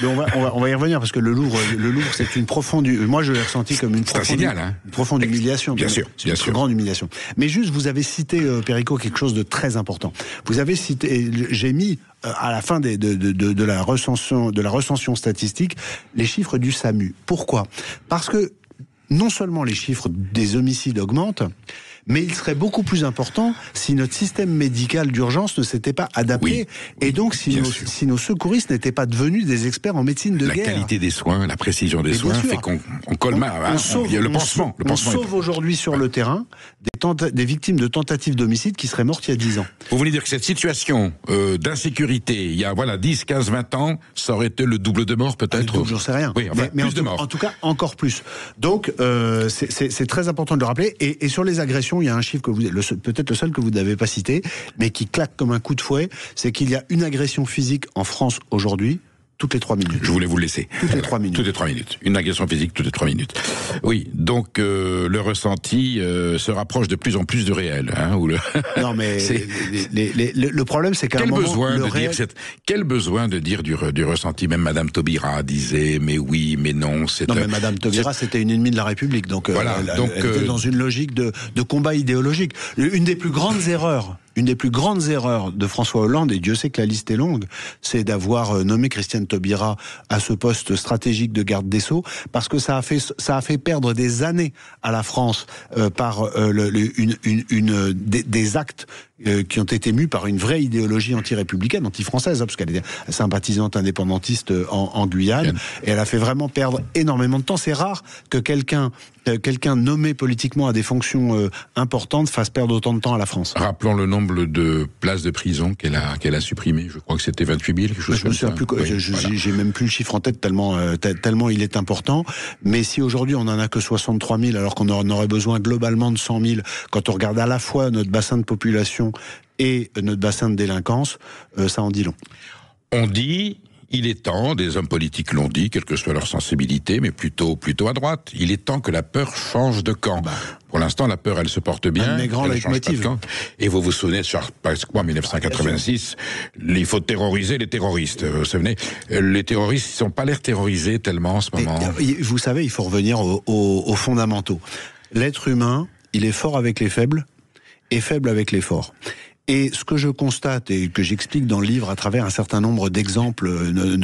U: on va y revenir parce que le Louvre, c'est une profonde. Moi, je l'ai ressenti comme une profonde humiliation.
J: Bien sûr.
U: Une très grande humiliation. Mais juste, vous avez cité, Perico, quelque chose de très important. Vous avez cité, j'ai mis à la fin de la recension statistique les chiffres du SAMU. Pourquoi ? Parce que non seulement les chiffres des homicides augmentent, Mais il serait beaucoup plus important si notre système médical d'urgence ne s'était pas adapté, et donc si nos secouristes n'étaient pas devenus des experts en médecine de guerre.
J: La qualité des soins, la précision des soins fait qu'on colmate. Il y a le pansement.
U: On sauve aujourd'hui sur le terrain des victimes de tentatives d'homicide qui seraient mortes il y a 10 ans.
J: Vous voulez dire que cette situation d'insécurité, il y a 10, 15, 20 ans, ça aurait été le double de morts peut-être?
U: J'en sais rien.
J: Oui, enfin,
U: mais
J: plus de morts.
U: En tout cas, encore plus. Donc, c'est très important de le rappeler. Et sur les agressions, il y a un chiffre que peut-être le seul que vous n'avez pas cité, mais qui claque comme un coup de fouet, c'est qu'il y a une agression physique en France aujourd'hui toutes les 3 minutes.
J: Je voulais vous le laisser.
U: Toutes les 3 minutes.
J: Toutes les 3 minutes. Une agression physique toutes les 3 minutes. Oui, donc le ressenti se rapproche de plus en plus du réel.
U: Non, mais le problème, c'est qu'à un moment...
J: Quel besoin de dire du ressenti? Même Madame Taubira disait, mais oui, mais non.
U: Non, mais Madame Taubira, c'était une ennemie de la République. Donc, elle était dans une logique de combat idéologique. Une des plus grandes erreurs de François Hollande, et Dieu sait que la liste est longue, c'est d'avoir nommé Christiane Taubira à ce poste stratégique de garde des Sceaux, parce que ça a fait perdre des années à la France par des actes qui ont été mus par une vraie idéologie anti-républicaine, anti-française, parce qu'elle était sympathisante indépendantiste en Guyane, et elle a fait vraiment perdre énormément de temps. C'est rare que quelqu'un nommé politiquement à des fonctions importantes fasse perdre autant de temps à la France.
J: Rappelons le nombre de places de prison qu'elle a supprimées. Je crois que c'était 28 000, quelque chose comme ça.
U: J'ai même plus le chiffre en tête tellement il est important. Mais si aujourd'hui on en a que 63 000, alors qu'on en aurait besoin globalement de 100 000, quand on regarde à la fois notre bassin de population et notre bassin de délinquance, ça en dit long.
J: On dit, il est temps, des hommes politiques l'ont dit, quelle que soit leur sensibilité, mais plutôt à droite, il est temps que la peur change de camp. Pour l'instant, la peur, elle se porte bien.
U: Elle change pas de camp.
J: Et vous vous souvenez de Charles Pasqua en 1986, il faut terroriser les terroristes. Vous vous souvenez, les terroristes, ils n'ont pas l'air terrorisés tellement en ce moment.
U: Vous savez, il faut revenir aux fondamentaux. L'être humain, il est fort avec les faibles et faible avec les forts. Et ce que je constate et que j'explique dans le livre à travers un certain nombre d'exemples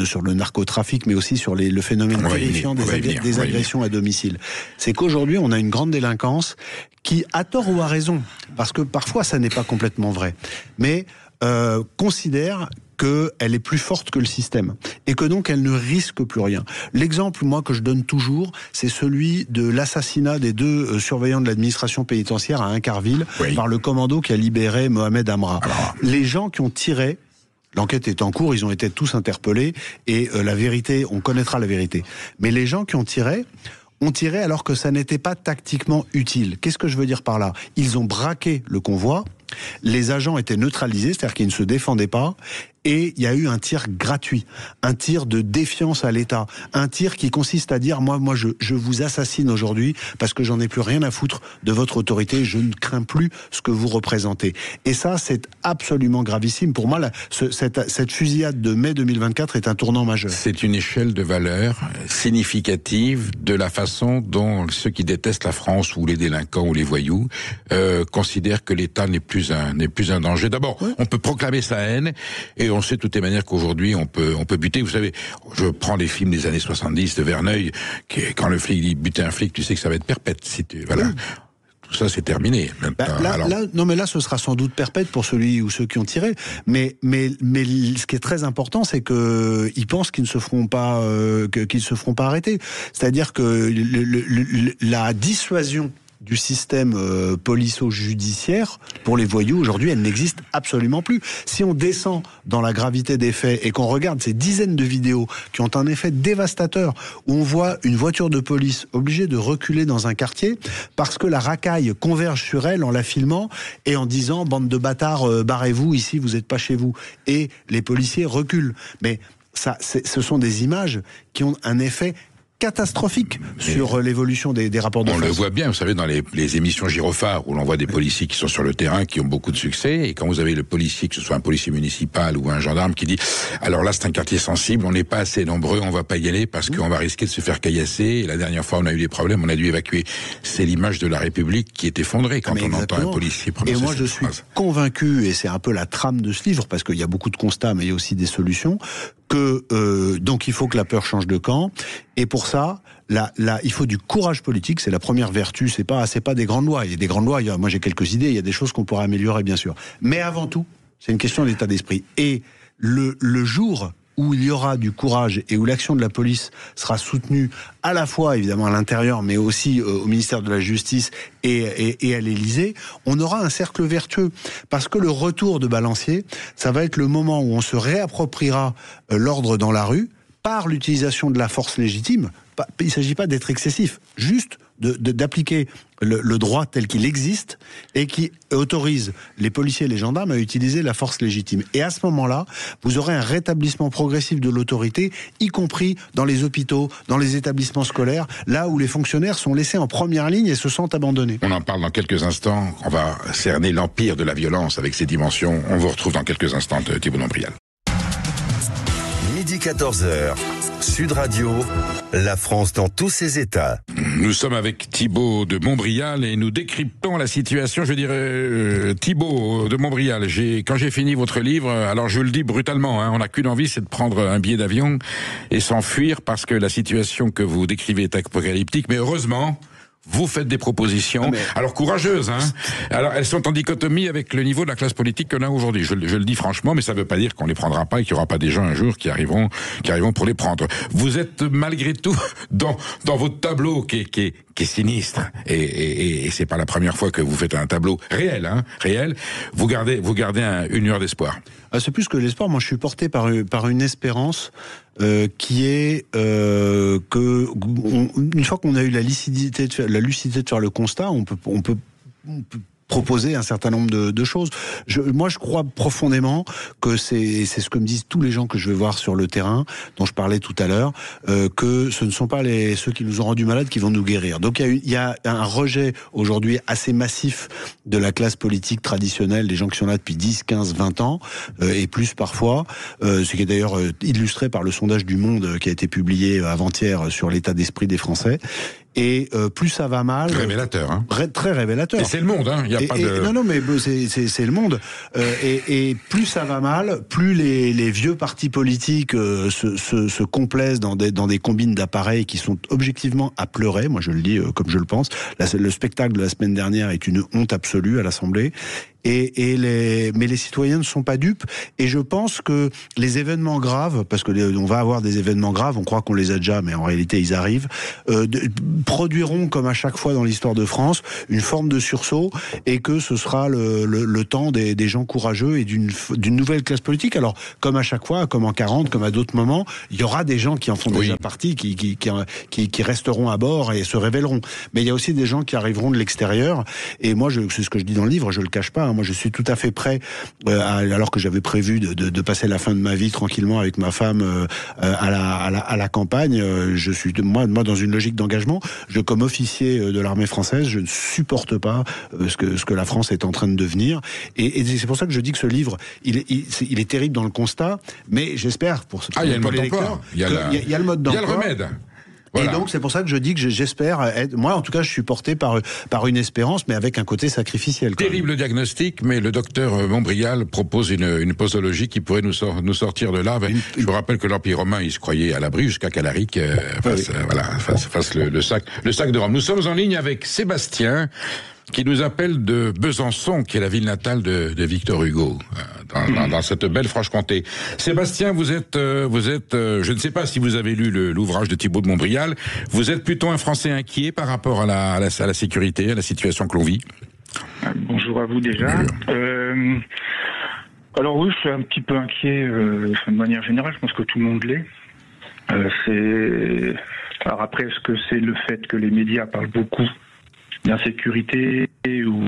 U: sur le narcotrafic, mais aussi sur le phénomène terrifiant des agressions à domicile, c'est qu'aujourd'hui on a une grande délinquance qui, à tort ou à raison, parce que parfois ça n'est pas complètement vrai, mais considère qu'elle est plus forte que le système et que donc elle ne risque plus rien. L'exemple, moi, que je donne toujours, c'est celui de l'assassinat des 2 surveillants de l'administration pénitentiaire à Incarville par le commando qui a libéré Mohamed Amra. Les gens qui ont tiré, l'enquête est en cours, ils ont été tous interpellés et la vérité, on connaîtra la vérité. Mais les gens qui ont tiré alors que ça n'était pas tactiquement utile. Qu'est-ce que je veux dire par là? Ils ont braqué le convoi, les agents étaient neutralisés, c'est-à-dire qu'ils ne se défendaient pas, et il y a eu un tir gratuit, un tir de défiance à l'État, un tir qui consiste à dire moi je vous assassine aujourd'hui parce que j'en ai plus rien à foutre de votre autorité, je ne crains plus ce que vous représentez. Et ça, c'est absolument gravissime. Pour moi, cette fusillade de mai 2024 est un tournant majeur.
J: C'est une échelle de valeur significative de la façon dont ceux qui détestent la France, ou les délinquants, ou les voyous, considèrent que l'État n'est plus un danger. D'abord, on peut proclamer sa haine, et on sait de toutes les manières qu'aujourd'hui on peut buter. Vous savez, je prends les films des années 70 de Verneuil, quand le flic dit buter un flic, tu sais que ça va être perpète. Tout ça, c'est terminé.
U: Là, ce sera sans doute perpète pour celui ou ceux qui ont tiré. Mais ce qui est très important, c'est que ils pensent qu'ils ne se feront pas, arrêter. C'est-à-dire que la dissuasion du système polico-judiciaire pour les voyous, aujourd'hui, elle n'existe absolument plus. Si on descend dans la gravité des faits et qu'on regarde ces dizaines de vidéos qui ont un effet dévastateur, où on voit une voiture de police obligée de reculer dans un quartier parce que la racaille converge sur elle en la filmant et en disant « bande de bâtards, barrez-vous, ici vous n'êtes pas chez vous ». Et les policiers reculent. Mais ça, ce sont des images qui ont un effet catastrophique sur l'évolution des rapports de force.
J: On le voit bien, vous savez, dans les émissions gyrophares où l'on voit des policiers qui sont sur le terrain, qui ont beaucoup de succès, et quand vous avez le policier, que ce soit un policier municipal ou un gendarme, qui dit « alors là c'est un quartier sensible, on n'est pas assez nombreux, on va pas y aller parce qu'on va risquer de se faire caillasser, et la dernière fois on a eu des problèmes, on a dû évacuer ». C'est l'image de la République qui est effondrée quand on entend un policier prononcer.
U: Et moi je suis convaincu, et c'est un peu la trame de ce livre, parce qu'il y a beaucoup de constats mais il y a aussi des solutions, que donc il faut que la peur change de camp, et pour ça, il faut du courage politique. C'est la première vertu. C'est pas des grandes lois. Il y a des grandes lois. Moi, j'ai quelques idées. Il y a des choses qu'on pourrait améliorer, bien sûr. Mais avant tout, c'est une question d'état d'esprit. Et le jour où il y aura du courage et où l'action de la police sera soutenue à la fois, évidemment, à l'intérieur, mais aussi au ministère de la Justice et à l'Élysée, on aura un cercle vertueux. Parce que le retour de Balancier, ça va être le moment où on se réappropriera l'ordre dans la rue par l'utilisation de la force légitime. Il ne s'agit pas d'être excessif, juste d'appliquer le droit tel qu'il existe et qui autorise les policiers et les gendarmes à utiliser la force légitime. Et à ce moment-là, vous aurez un rétablissement progressif de l'autorité, y compris dans les hôpitaux, dans les établissements scolaires, là où les fonctionnaires sont laissés en première ligne et se sentent abandonnés.
J: On en parle dans quelques instants. On va cerner l'empire de la violence avec ses dimensions. On vous retrouve dans quelques instants, Thibault Montbrial.
A: Midi 14h, Sud Radio, la France dans tous ses états.
J: Nous sommes avec Thibault de Montbrial et nous décryptons la situation. Je dirais, Thibault de Montbrial, quand j'ai fini votre livre, alors je le dis brutalement, on n'a qu'une envie, c'est de prendre un billet d'avion et s'enfuir parce que la situation que vous décrivez est apocalyptique, mais heureusement, vous faites des propositions, alors courageuses, Alors elles sont en dichotomie avec le niveau de la classe politique qu'on a aujourd'hui. Je le dis franchement, mais ça ne veut pas dire qu'on les prendra pas et qu'il n'y aura pas des gens un jour qui arriveront pour les prendre. Vous êtes malgré tout dans votre tableau qui est sinistre et c'est pas la première fois que vous faites un tableau réel, réel. Vous gardez une lueur d'espoir.
U: C'est plus que l'espoir. Moi, je suis porté par une espérance qui est que une fois qu'on a eu la lucidité de faire le constat, on peut proposer un certain nombre de choses. Moi, je crois profondément que c'est ce que me disent tous les gens que je vais voir sur le terrain, dont je parlais tout à l'heure, que ce ne sont pas ceux qui nous ont rendus malades qui vont nous guérir. Donc il y a un rejet aujourd'hui assez massif de la classe politique traditionnelle, des gens qui sont là depuis 10, 15, 20 ans, et plus parfois, ce qui est d'ailleurs illustré par le sondage du Monde qui a été publié avant-hier sur l'état d'esprit des Français. Et plus ça va mal,
J: révélateur,
U: très révélateur.
J: Et c'est le monde, il y a pas de.
U: Non, mais c'est le monde. Et plus ça va mal, plus les vieux partis politiques se complaisent dans des combines d'appareils qui sont objectivement à pleurer. Moi, je le dis comme je le pense. Le spectacle de la semaine dernière est une honte absolue à l'Assemblée. Mais les citoyens ne sont pas dupes, et je pense que les événements graves, parce que on va avoir des événements graves, on croit qu'on les a déjà, mais en réalité ils arrivent, produiront, comme à chaque fois dans l'histoire de France, une forme de sursaut, et que ce sera le temps des gens courageux et d'une nouvelle classe politique. Alors, comme à chaque fois, comme en 40, comme à d'autres moments, il y aura des gens qui en font déjà partie, qui resteront à bord et se révéleront. Mais il y a aussi des gens qui arriveront de l'extérieur, et moi, c'est ce que je dis dans le livre, je le cache pas, moi, je suis tout à fait prêt, alors que j'avais prévu de passer la fin de ma vie tranquillement avec ma femme à la campagne. Je suis moi dans une logique d'engagement. Comme officier de l'armée française, je ne supporte pas ce que la France est en train de devenir. Et c'est pour ça que je dis que ce livre, il est terrible dans le constat, mais j'espère pour
J: il y a le mode d'emploi.
U: Il y a le mode d'emploi.
J: Il y a le remède.
U: Voilà. Et donc c'est pour ça que je dis que j'espère être. Moi, en tout cas, je suis porté par une espérance, mais avec un côté sacrificiel.
J: Terrible diagnostic, mais le docteur Montbrial propose une posologie qui pourrait nous sortir de là. Je vous rappelle que l'Empire romain, il se croyait à l'abri jusqu'à qu'Alaric fasse le sac de Rome. Nous sommes en ligne avec Sébastien, qui nous appelle de Besançon, qui est la ville natale de Victor Hugo, dans cette belle Franche-Comté. Sébastien, vous êtes, je ne sais pas si vous avez lu l'ouvrage de Thibault de Montbrial, vous êtes plutôt un Français inquiet par rapport à la sécurité, à la situation que l'on vit?
C: Bonjour à vous déjà. Alors oui, je suis un petit peu inquiet de manière générale, je pense que tout le monde l'est. Alors après, est-ce que c'est le fait que les médias parlent beaucoup d'insécurité ou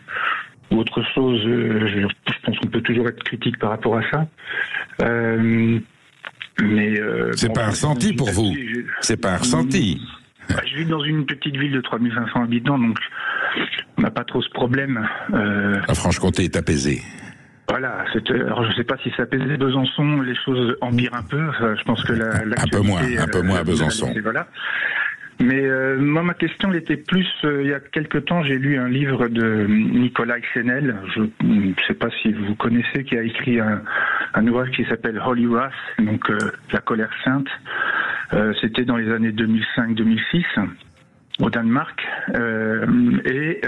C: autre chose, je pense qu'on peut toujours être critique par rapport à ça. Mais
J: c'est pas un ressenti pour vous. C'est pas un ressenti.
C: Je vis dans une petite ville de 3500 habitants, donc on n'a pas trop ce problème.
J: La Franche-Comté est apaisée.
C: Voilà. Alors je sais pas si ça apaisait Besançon, les choses empirent un peu. Je pense que
J: un peu moins à Besançon.
C: Voilà. Mais moi, ma question était plus, il y a quelque temps, j'ai lu un livre de Nicolas Senel, je ne sais pas si vous connaissez, qui a écrit un un ouvrage qui s'appelle Holy Wrath, donc la colère sainte. C'était dans les années 2005-2006 au Danemark, et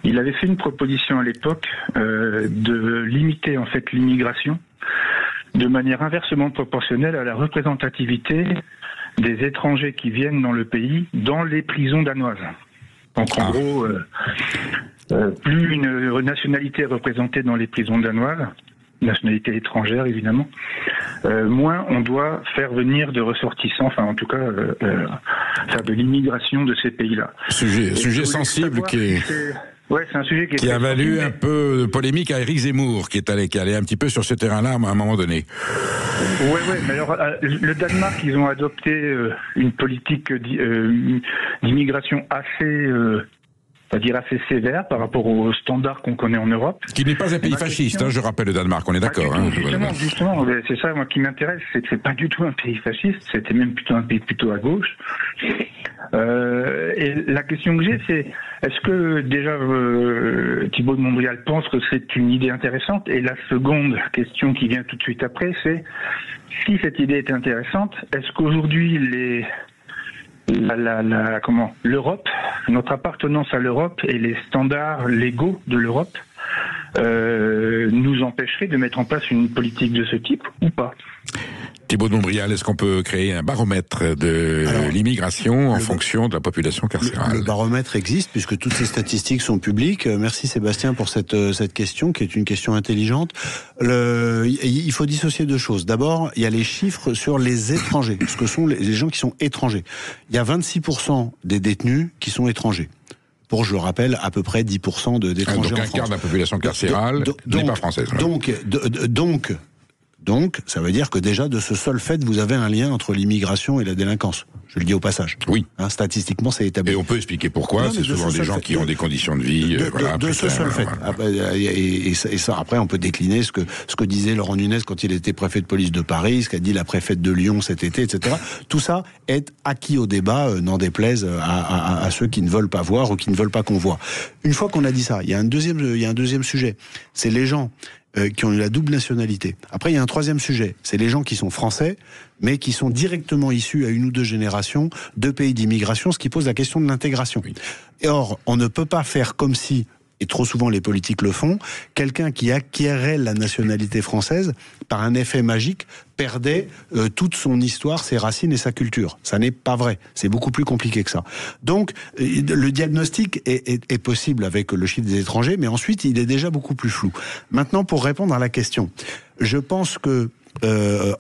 C: il avait fait une proposition à l'époque de limiter en fait l'immigration de manière inversement proportionnelle à la représentativité des étrangers qui viennent dans le pays dans les prisons danoises. Donc en gros, plus une nationalité est représentée dans les prisons danoises, nationalité étrangère évidemment, moins on doit faire venir de ressortissants, enfin en tout cas faire de l'immigration de ces pays-là.
J: Sujet sensible qui est...
C: Ouais, c'est un sujet
J: qui a valu un peu de polémique à Éric Zemmour, qui est allé un petit peu sur ce terrain-là à un moment donné.
C: Ouais, mais alors, le Danemark, ils ont adopté une politique d'immigration assez sévère par rapport aux standards qu'on connaît en Europe.
J: Qui n'est pas un pays fasciste, je rappelle le Danemark, on est d'accord.
C: Justement, c'est ça moi qui m'intéresse, c'est que c'est pas du tout un pays fasciste, c'était même plutôt un pays plutôt à gauche. Et la question que j'ai, c'est est-ce que déjà Thibault de Montbrial pense que c'est une idée intéressante? Et la seconde question qui vient tout de suite après, c'est si cette idée est intéressante, est-ce qu'aujourd'hui l'Europe, notre appartenance à l'Europe et les standards légaux de l'Europe nous empêcheraient de mettre en place une politique de ce type ou pas?
J: Thibault de Montbrial, est-ce qu'on peut créer un baromètre de l'immigration en fonction de la population carcérale?
U: Le baromètre existe puisque toutes ces statistiques sont publiques. Merci Sébastien pour cette question qui est une question intelligente. Il faut dissocier deux choses. D'abord, il y a les chiffres sur les étrangers, ce que sont les gens qui sont étrangers. Il y a 26% des détenus qui sont étrangers. Pour, je le rappelle, à peu près 10% d'étrangers en France.
J: Donc un quart de la population carcérale n'est pas française.
U: Donc, ça veut dire que déjà, de ce seul fait, vous avez un lien entre l'immigration et la délinquance. Je le dis au passage.
J: Oui.
U: Statistiquement, c'est établi.
J: Et on peut expliquer pourquoi. C'est souvent des gens qui ont des conditions de vie.
U: De ce seul fait. Et ça, après, on peut décliner ce que disait Laurent Nunez quand il était préfet de police de Paris, ce qu'a dit la préfète de Lyon cet été, etc. Tout ça est acquis au débat, n'en déplaise à ceux qui ne veulent pas voir ou qui ne veulent pas qu'on voit. Une fois qu'on a dit ça, il y a un deuxième sujet. C'est les gens qui ont eu la double nationalité. Après, il y a un troisième sujet. C'est les gens qui sont français, mais qui sont directement issus à une ou deux générations de pays d'immigration, ce qui pose la question de l'intégration. Oui. Et or, on ne peut pas faire comme si, et trop souvent les politiques le font, quelqu'un qui acquérait la nationalité française, par un effet magique, perdait toute son histoire, ses racines et sa culture. Ça n'est pas vrai. C'est beaucoup plus compliqué que ça. Donc, le diagnostic est possible avec le chiffre des étrangers, mais ensuite, il est déjà beaucoup plus flou. Maintenant, pour répondre à la question, je pense que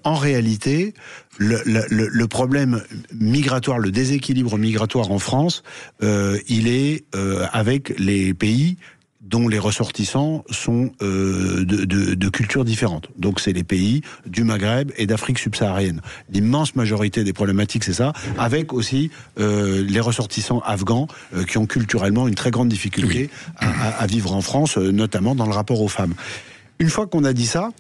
U: en réalité, le problème migratoire, le déséquilibre migratoire en France, il est avec les pays dont les ressortissants sont de cultures différentes. Donc c'est les pays du Maghreb et d'Afrique subsaharienne. L'immense majorité des problématiques, c'est ça, avec aussi les ressortissants afghans qui ont culturellement une très grande difficulté à vivre en France, notamment dans le rapport aux femmes. Une fois qu'on a dit ça,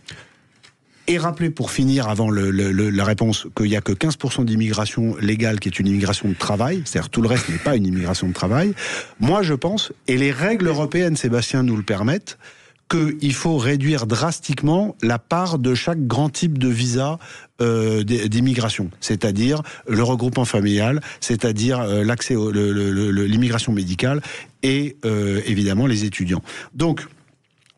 U: et rappeler pour finir avant la réponse qu'il n'y a que 15% d'immigration légale qui est une immigration de travail, c'est-à-dire tout le reste n'est pas une immigration de travail, moi je pense, et les règles européennes, Sébastien, nous le permettent, qu'il faut réduire drastiquement la part de chaque grand type de visa d'immigration, c'est-à-dire le regroupement familial, c'est-à-dire l'accès l'immigration médicale et évidemment les étudiants. Donc,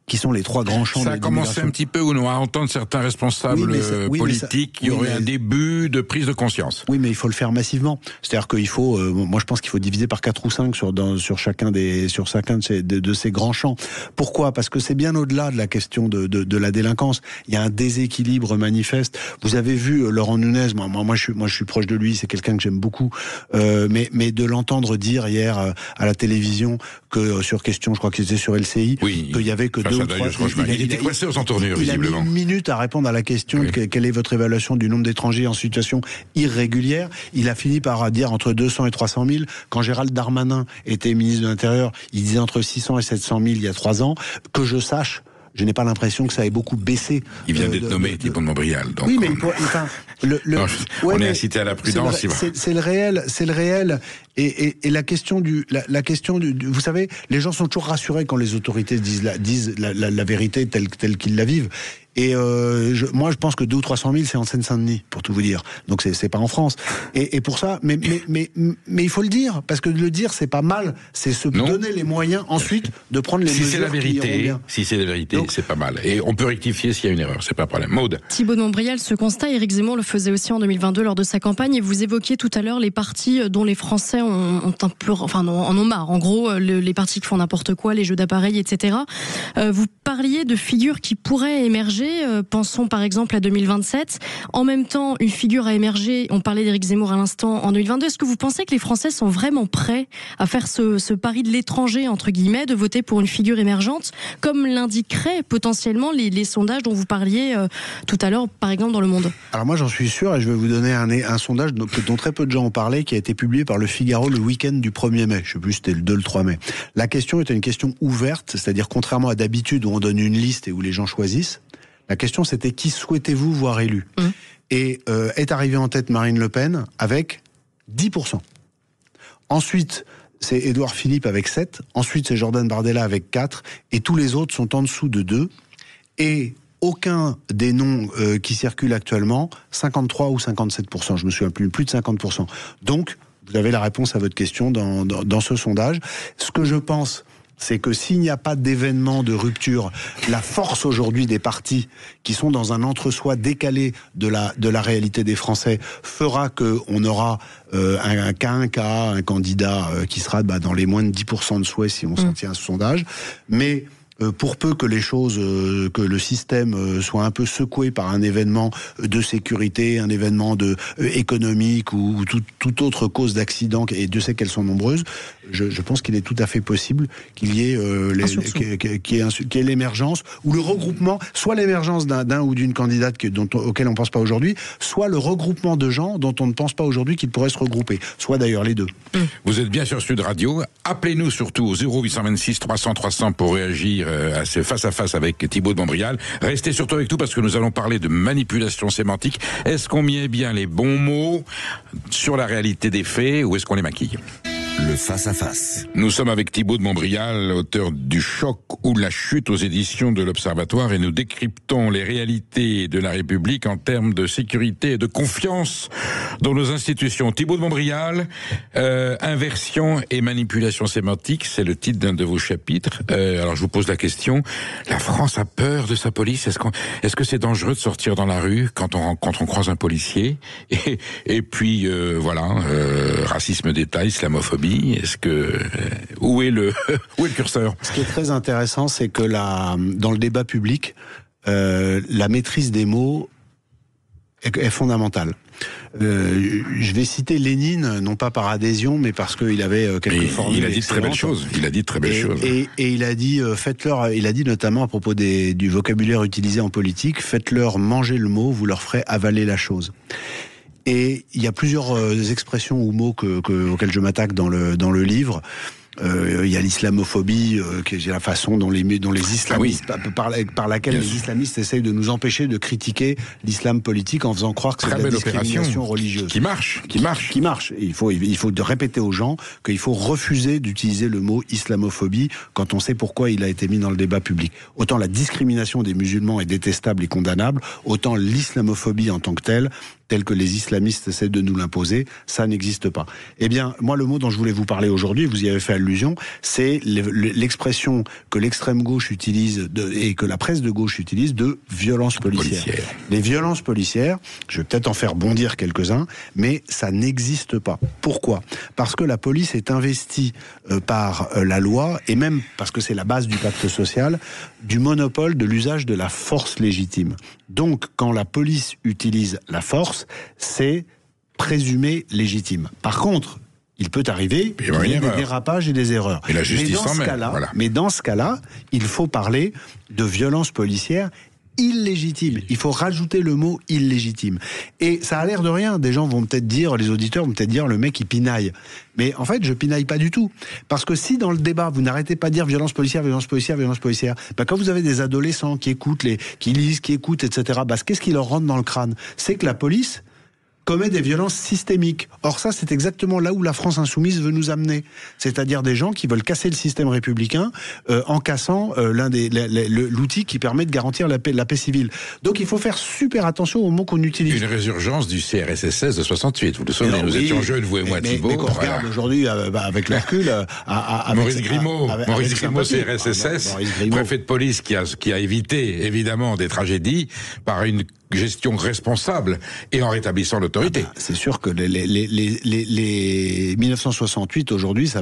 U: qui sont les trois grands champs de l'immigration.
J: Ça a commencé un petit peu, à entendre certains responsables politiques qui auraient un début de prise de conscience.
U: Oui, mais il faut le faire massivement. C'est-à-dire qu'il faut, moi je pense qu'il faut diviser par 4 ou 5 sur chacun de ces grands champs. Pourquoi ? Parce que c'est bien au-delà de la question de la délinquance. Il y a un déséquilibre manifeste. Vous avez vu Laurent Nunez, moi je suis proche de lui, c'est quelqu'un que j'aime beaucoup, mais de l'entendre dire hier à la télévision que sur question, je crois que c'était sur LCI, qu'il y avait que
J: il était coincé aux entournures, visiblement.
U: Il a mis 1 minute à répondre à la question quelle est votre évaluation du nombre d'étrangers en situation irrégulière. Il a fini par dire entre 200 et 300 000. Quand Gérald Darmanin était ministre de l'Intérieur, il disait entre 600 et 700 000 il y a 3 ans. Que je sache, je n'ai pas l'impression que ça ait beaucoup baissé.
J: Il vient d'être nommé Thibault de Montbrial. Donc
U: oui, mais
J: on est incité à la prudence.
U: C'est le réel. Et la question du, vous savez, les gens sont toujours rassurés quand les autorités disent la vérité telle qu'ils la vivent. Et moi, je pense que 200 ou 300 000, c'est en Seine-Saint-Denis, pour tout vous dire. Donc, c'est pas en France. Et pour ça, mais il faut le dire, parce que de le dire, c'est pas mal. C'est se donner les moyens ensuite de prendre les mesures.
J: Si c'est la vérité, c'est pas mal. Et on peut rectifier s'il y a une erreur, c'est pas un problème. Maude.
K: Thibault de Montbrial, ce constat, Éric Zemmour le faisait aussi en 2022 lors de sa campagne. Et vous évoquiez tout à l'heure les partis dont les Français en ont marre. En gros, les partis qui font n'importe quoi, les jeux d'appareils, etc. Vous parliez de figures qui pourraient émerger. Pensons par exemple à 2027. En même temps, une figure a émergé. On parlait d'Éric Zemmour à l'instant en 2022. Est-ce que vous pensez que les Français sont vraiment prêts à faire ce pari de l'étranger, entre guillemets, de voter pour une figure émergente, comme l'indiqueraient potentiellement les sondages dont vous parliez tout à l'heure, par exemple dans Le Monde?
U: Alors moi, j'en suis sûr, et je vais vous donner un sondage dont très peu de gens ont parlé, qui a été publié par Le Figaro le week-end du 1er mai. Je sais plus si c'était le 2 ou le 3 mai. La question était une question ouverte, c'est-à-dire contrairement à d'habitude où on donne une liste et où les gens choisissent, la question c'était qui souhaitez-vous voir élu Et est arrivée en tête Marine Le Pen avec 10%. Ensuite, c'est Édouard Philippe avec 7. Ensuite, c'est Jordan Bardella avec 4. Et tous les autres sont en dessous de 2. Et aucun des noms qui circulent actuellement, 53 ou 57%. Je me souviens plus de 50%. Donc, vous avez la réponse à votre question dans ce sondage. Ce que je pense, c'est que s'il n'y a pas d'événement de rupture, la force aujourd'hui des partis qui sont dans un entre-soi décalé de la réalité des Français fera qu'on aura un candidat qui sera dans les moins de 10% de souhait si on s'en tient à ce sondage. Mais pour peu que les choses, que le système soit un peu secoué par un événement de sécurité, un événement économique ou toute autre cause d'accident, et Dieu sait qu'elles sont nombreuses, je pense qu'il est tout à fait possible qu'il y ait l'émergence ou le regroupement, soit l'émergence d'un ou d'une candidate auquel on ne pense pas aujourd'hui, soit le regroupement de gens dont on ne pense pas aujourd'hui qu'ils pourraient se regrouper, soit d'ailleurs les deux.
J: Vous êtes bien sur Sud Radio. Appelez-nous surtout au 0826 300 300 pour réagir à ce face-à-face avec Thibault de Montbrial. Restez surtout avec nous parce que nous allons parler de manipulation sémantique. Est-ce qu'on met bien les bons mots sur la réalité des faits ou est-ce qu'on les maquille ?
A: Le face-à-face.
J: Nous sommes avec Thibault de Montbrial, auteur du Choc ou de la chute aux éditions de l'Observatoire, et nous décryptons les réalités de la République en termes de sécurité et de confiance dans nos institutions. Thibault de Montbrial, inversion et manipulation sémantique, c'est le titre d'un de vos chapitres. Alors je vous pose la question, la France a peur de sa police ? Est-ce que c'est dangereux de sortir dans la rue quand on croise un policier ? Et puis racisme d'État, islamophobie. Est-ce que où est le curseur ?
U: Ce qui est très intéressant, c'est que dans le débat public, la maîtrise des mots est fondamentale. Je vais citer Lénine, non pas par adhésion, mais parce qu'il avait quelques formules.
J: Il a dit de très belles choses.
U: Et il a dit, faites-leur. Il a dit notamment à propos du vocabulaire utilisé en politique, faites-leur manger le mot, vous leur ferez avaler la chose. Et il y a plusieurs expressions ou mots auxquels je m'attaque dans le livre. Il y a l'islamophobie, qui est la façon dont les islamistes, par laquelle les islamistes essayent de nous empêcher de critiquer l'islam politique en faisant croire que c'est de la discrimination religieuse.
J: Qui marche.
U: Il faut répéter aux gens qu'il faut refuser d'utiliser le mot islamophobie quand on sait pourquoi il a été mis dans le débat public. Autant la discrimination des musulmans est détestable et condamnable, autant l'islamophobie en tant que telle que les islamistes essaient de nous l'imposer, ça n'existe pas. Eh bien, moi, le mot dont je voulais vous parler aujourd'hui, vous y avez fait allusion, c'est l'expression que l'extrême gauche utilise et que la presse de gauche utilise de violence policière. Les violences policières, je vais peut-être en faire bondir quelques-uns, mais ça n'existe pas. Pourquoi ? Parce que la police est investie par la loi, et même parce que c'est la base du pacte social, du monopole de l'usage de la force légitime. Donc, quand la police utilise la force, c'est présumé légitime. Par contre, il peut arriver qu'il y ait des dérapages et des erreurs.
J: Et la justice
U: mais dans ce cas-là, il faut parler de violence policière illégitime. Il faut rajouter le mot illégitime. Et ça a l'air de rien. Des gens vont peut-être dire, les auditeurs vont peut-être dire, le mec il pinaille. Mais en fait, je pinaille pas du tout. Parce que si dans le débat, vous n'arrêtez pas de dire violence policière, quand vous avez des adolescents qui écoutent, qui lisent, qui écoutent, etc., qu'est-ce qui leur rentre dans le crâne ? C'est que la police, commet des violences systémiques. Or ça, c'est exactement là où la France insoumise veut nous amener. C'est-à-dire des gens qui veulent casser le système républicain en cassant l'outil qui permet de garantir la paix civile. Donc il faut faire super attention aux mots qu'on utilise.
J: Une résurgence du CRSSS de 68. Vous le savez, nous étions jeunes, vous et moi, Thibault.
U: Mais qu'on regarde aujourd'hui avec le recul...
J: Maurice Grimaud, CRSSS, préfet de police qui a évité, évidemment, des tragédies par une gestion responsable et en rétablissant l'autorité.
U: C'est sûr que les 1968 aujourd'hui,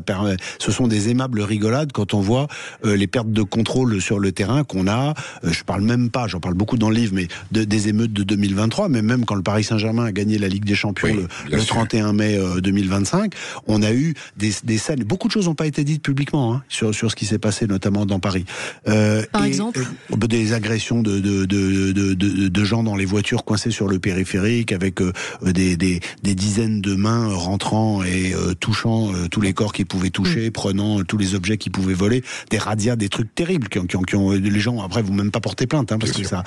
U: ce sont des aimables rigolades quand on voit les pertes de contrôle sur le terrain qu'on a. Je parle même pas, j'en parle beaucoup dans le livre, mais des émeutes de 2023, mais même quand le Paris Saint-Germain a gagné la Ligue des Champions le 31 mai 2025, on a eu des scènes. Beaucoup de choses n'ont pas été dites publiquement sur ce qui s'est passé, notamment dans Paris.
K: Par exemple,
U: des agressions de gens dans les voitures coincées sur le périphérique avec des dizaines de mains rentrant et touchant tous les corps qu'ils pouvaient toucher, prenant tous les objets qu'ils pouvaient voler, des radias, des trucs terribles qui ont les gens après vous même pas porté plainte parce que ça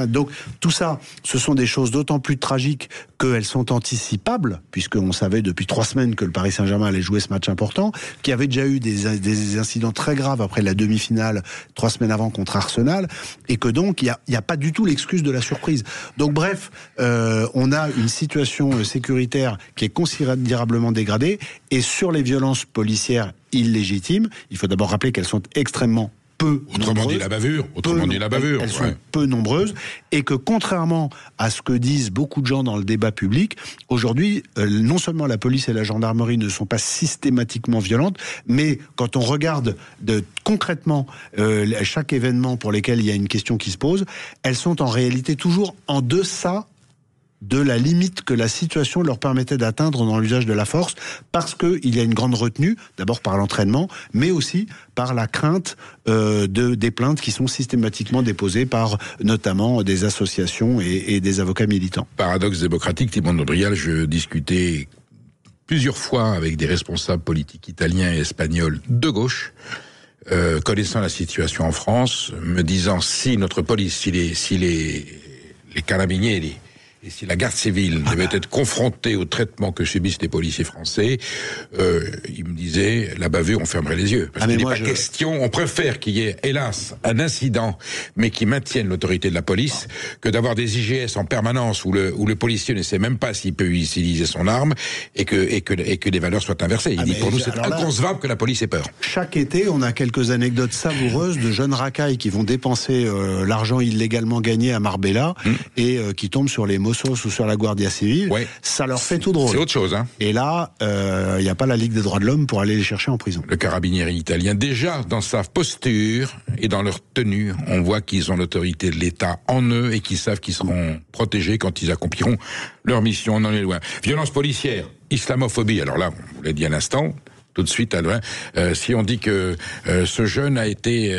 U: donc tout ça, ce sont des choses d'autant plus tragiques qu'elles sont anticipables, puisqu'on savait depuis 3 semaines que le Paris Saint-Germain allait jouer ce match important, qu'il y avait déjà eu des incidents très graves après la demi-finale 3 semaines avant contre Arsenal, et que donc il y a pas du tout l'excuse de la surprise. Donc bref, on a une situation sécuritaire qui est considérablement dégradée, et sur les violences policières illégitimes, il faut d'abord rappeler qu'elles sont extrêmement peu nombreuses. Elles sont peu nombreuses, et que contrairement à ce que disent beaucoup de gens dans le débat public, aujourd'hui, non seulement la police et la gendarmerie ne sont pas systématiquement violentes, mais quand on regarde concrètement chaque événement pour lesquels il y a une question qui se pose, elles sont en réalité toujours en deçà de la limite que la situation leur permettait d'atteindre dans l'usage de la force, parce qu'il y a une grande retenue, d'abord par l'entraînement, mais aussi par la crainte des plaintes qui sont systématiquement déposées par notamment des associations et des avocats militants.
J: Paradoxe démocratique, Thibault Nodrial, je discutais plusieurs fois avec des responsables politiques italiens et espagnols de gauche, connaissant la situation en France, me disant si notre police, si les carabinieri et si la garde civile devait être confrontée au traitement que subissent les policiers français, il me disait, la bavure, on fermerait les yeux. Parce qu'il n'est pas question, on préfère qu'il y ait, hélas, un incident, mais qui maintienne l'autorité de la police, que d'avoir des IGS en permanence où le policier ne sait même pas s'il peut utiliser son arme, et que les valeurs soient inversées. Il dit, pour nous, c'est inconcevable que la police ait peur.
U: Chaque été, on a quelques anecdotes savoureuses de jeunes racailles qui vont dépenser l'argent illégalement gagné à Marbella, et qui tombent sur les Mossos ou sur la Guardia Civile, ça leur fait tout drôle.
J: C'est autre chose.
U: Et là, il n'y a pas la Ligue des droits de l'homme pour aller les chercher en prison.
J: Le carabinieri italien, déjà dans sa posture et dans leur tenue, on voit qu'ils ont l'autorité de l'État en eux et qu'ils savent qu'ils seront protégés quand ils accompliront leur mission. On en est loin. Violence policière, islamophobie, alors là, on l'a dit à l'instant, tout de suite, si on dit que ce jeune a été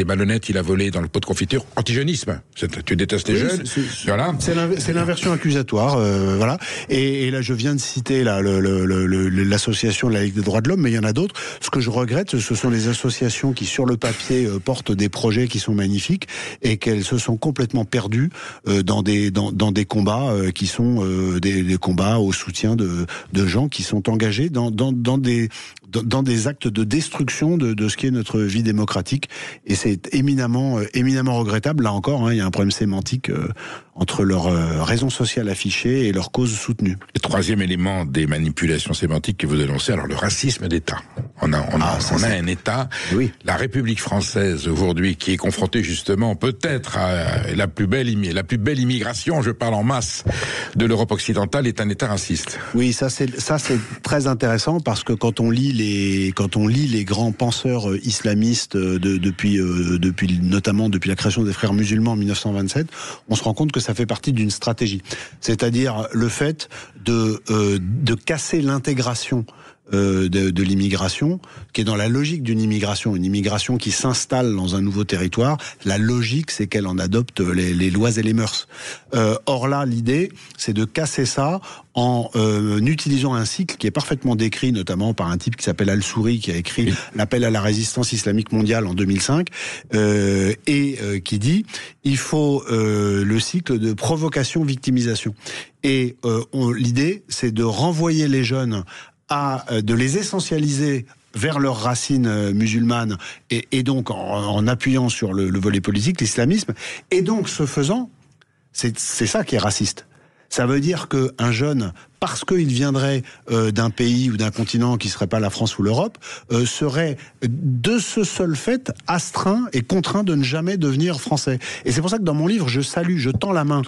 J: malhonnête, il a volé dans le pot de confiture, antigénisme. Tu détestes les jeunes. Voilà.
U: C'est l'inversion accusatoire, voilà. Et là, je viens de citer l'association de la Ligue des droits de l'homme, mais il y en a d'autres. Ce que je regrette, ce sont les associations qui, sur le papier, portent des projets qui sont magnifiques, et qu'elles se sont complètement perdues dans des combats qui sont des combats au soutien de gens qui sont engagés dans des actes de destruction de ce qui est notre vie démocratique, et c'est éminemment regrettable. Là encore, il y a un problème sémantique entre leur raison sociale affichée et leur cause soutenue.
J: Le troisième élément des manipulations sémantiques que vous dénoncez, alors le racisme d'État. On a un État, la République française aujourd'hui, qui est confrontée justement peut-être à la plus belle immigration, je parle en masse, de l'Europe occidentale, est un État raciste.
U: Oui, ça c'est très intéressant, parce que quand on lit les grands penseurs islamistes depuis notamment depuis la création des Frères musulmans en 1927, on se rend compte que ça fait partie d'une stratégie. C'est-à-dire le fait de casser l'intégration de l'immigration, qui est dans la logique d'une immigration, une immigration qui s'installe dans un nouveau territoire. La logique, c'est qu'elle en adopte les lois et les mœurs. Or là, l'idée, c'est de casser ça en utilisant un cycle qui est parfaitement décrit, notamment par un type qui s'appelle Al-Souri, qui a écrit L'appel à la résistance islamique mondiale en 2005, qui dit il faut le cycle de provocation-victimisation. Et l'idée, c'est de renvoyer les jeunes de les essentialiser vers leurs racines musulmanes et donc en appuyant sur le volet politique, l'islamisme. Et donc, ce faisant, c'est ça qui est raciste. Ça veut dire qu'un jeune, parce qu'il viendrait d'un pays ou d'un continent qui ne serait pas la France ou l'Europe, serait de ce seul fait astreint et contraint de ne jamais devenir français. Et c'est pour ça que dans mon livre, je tends la main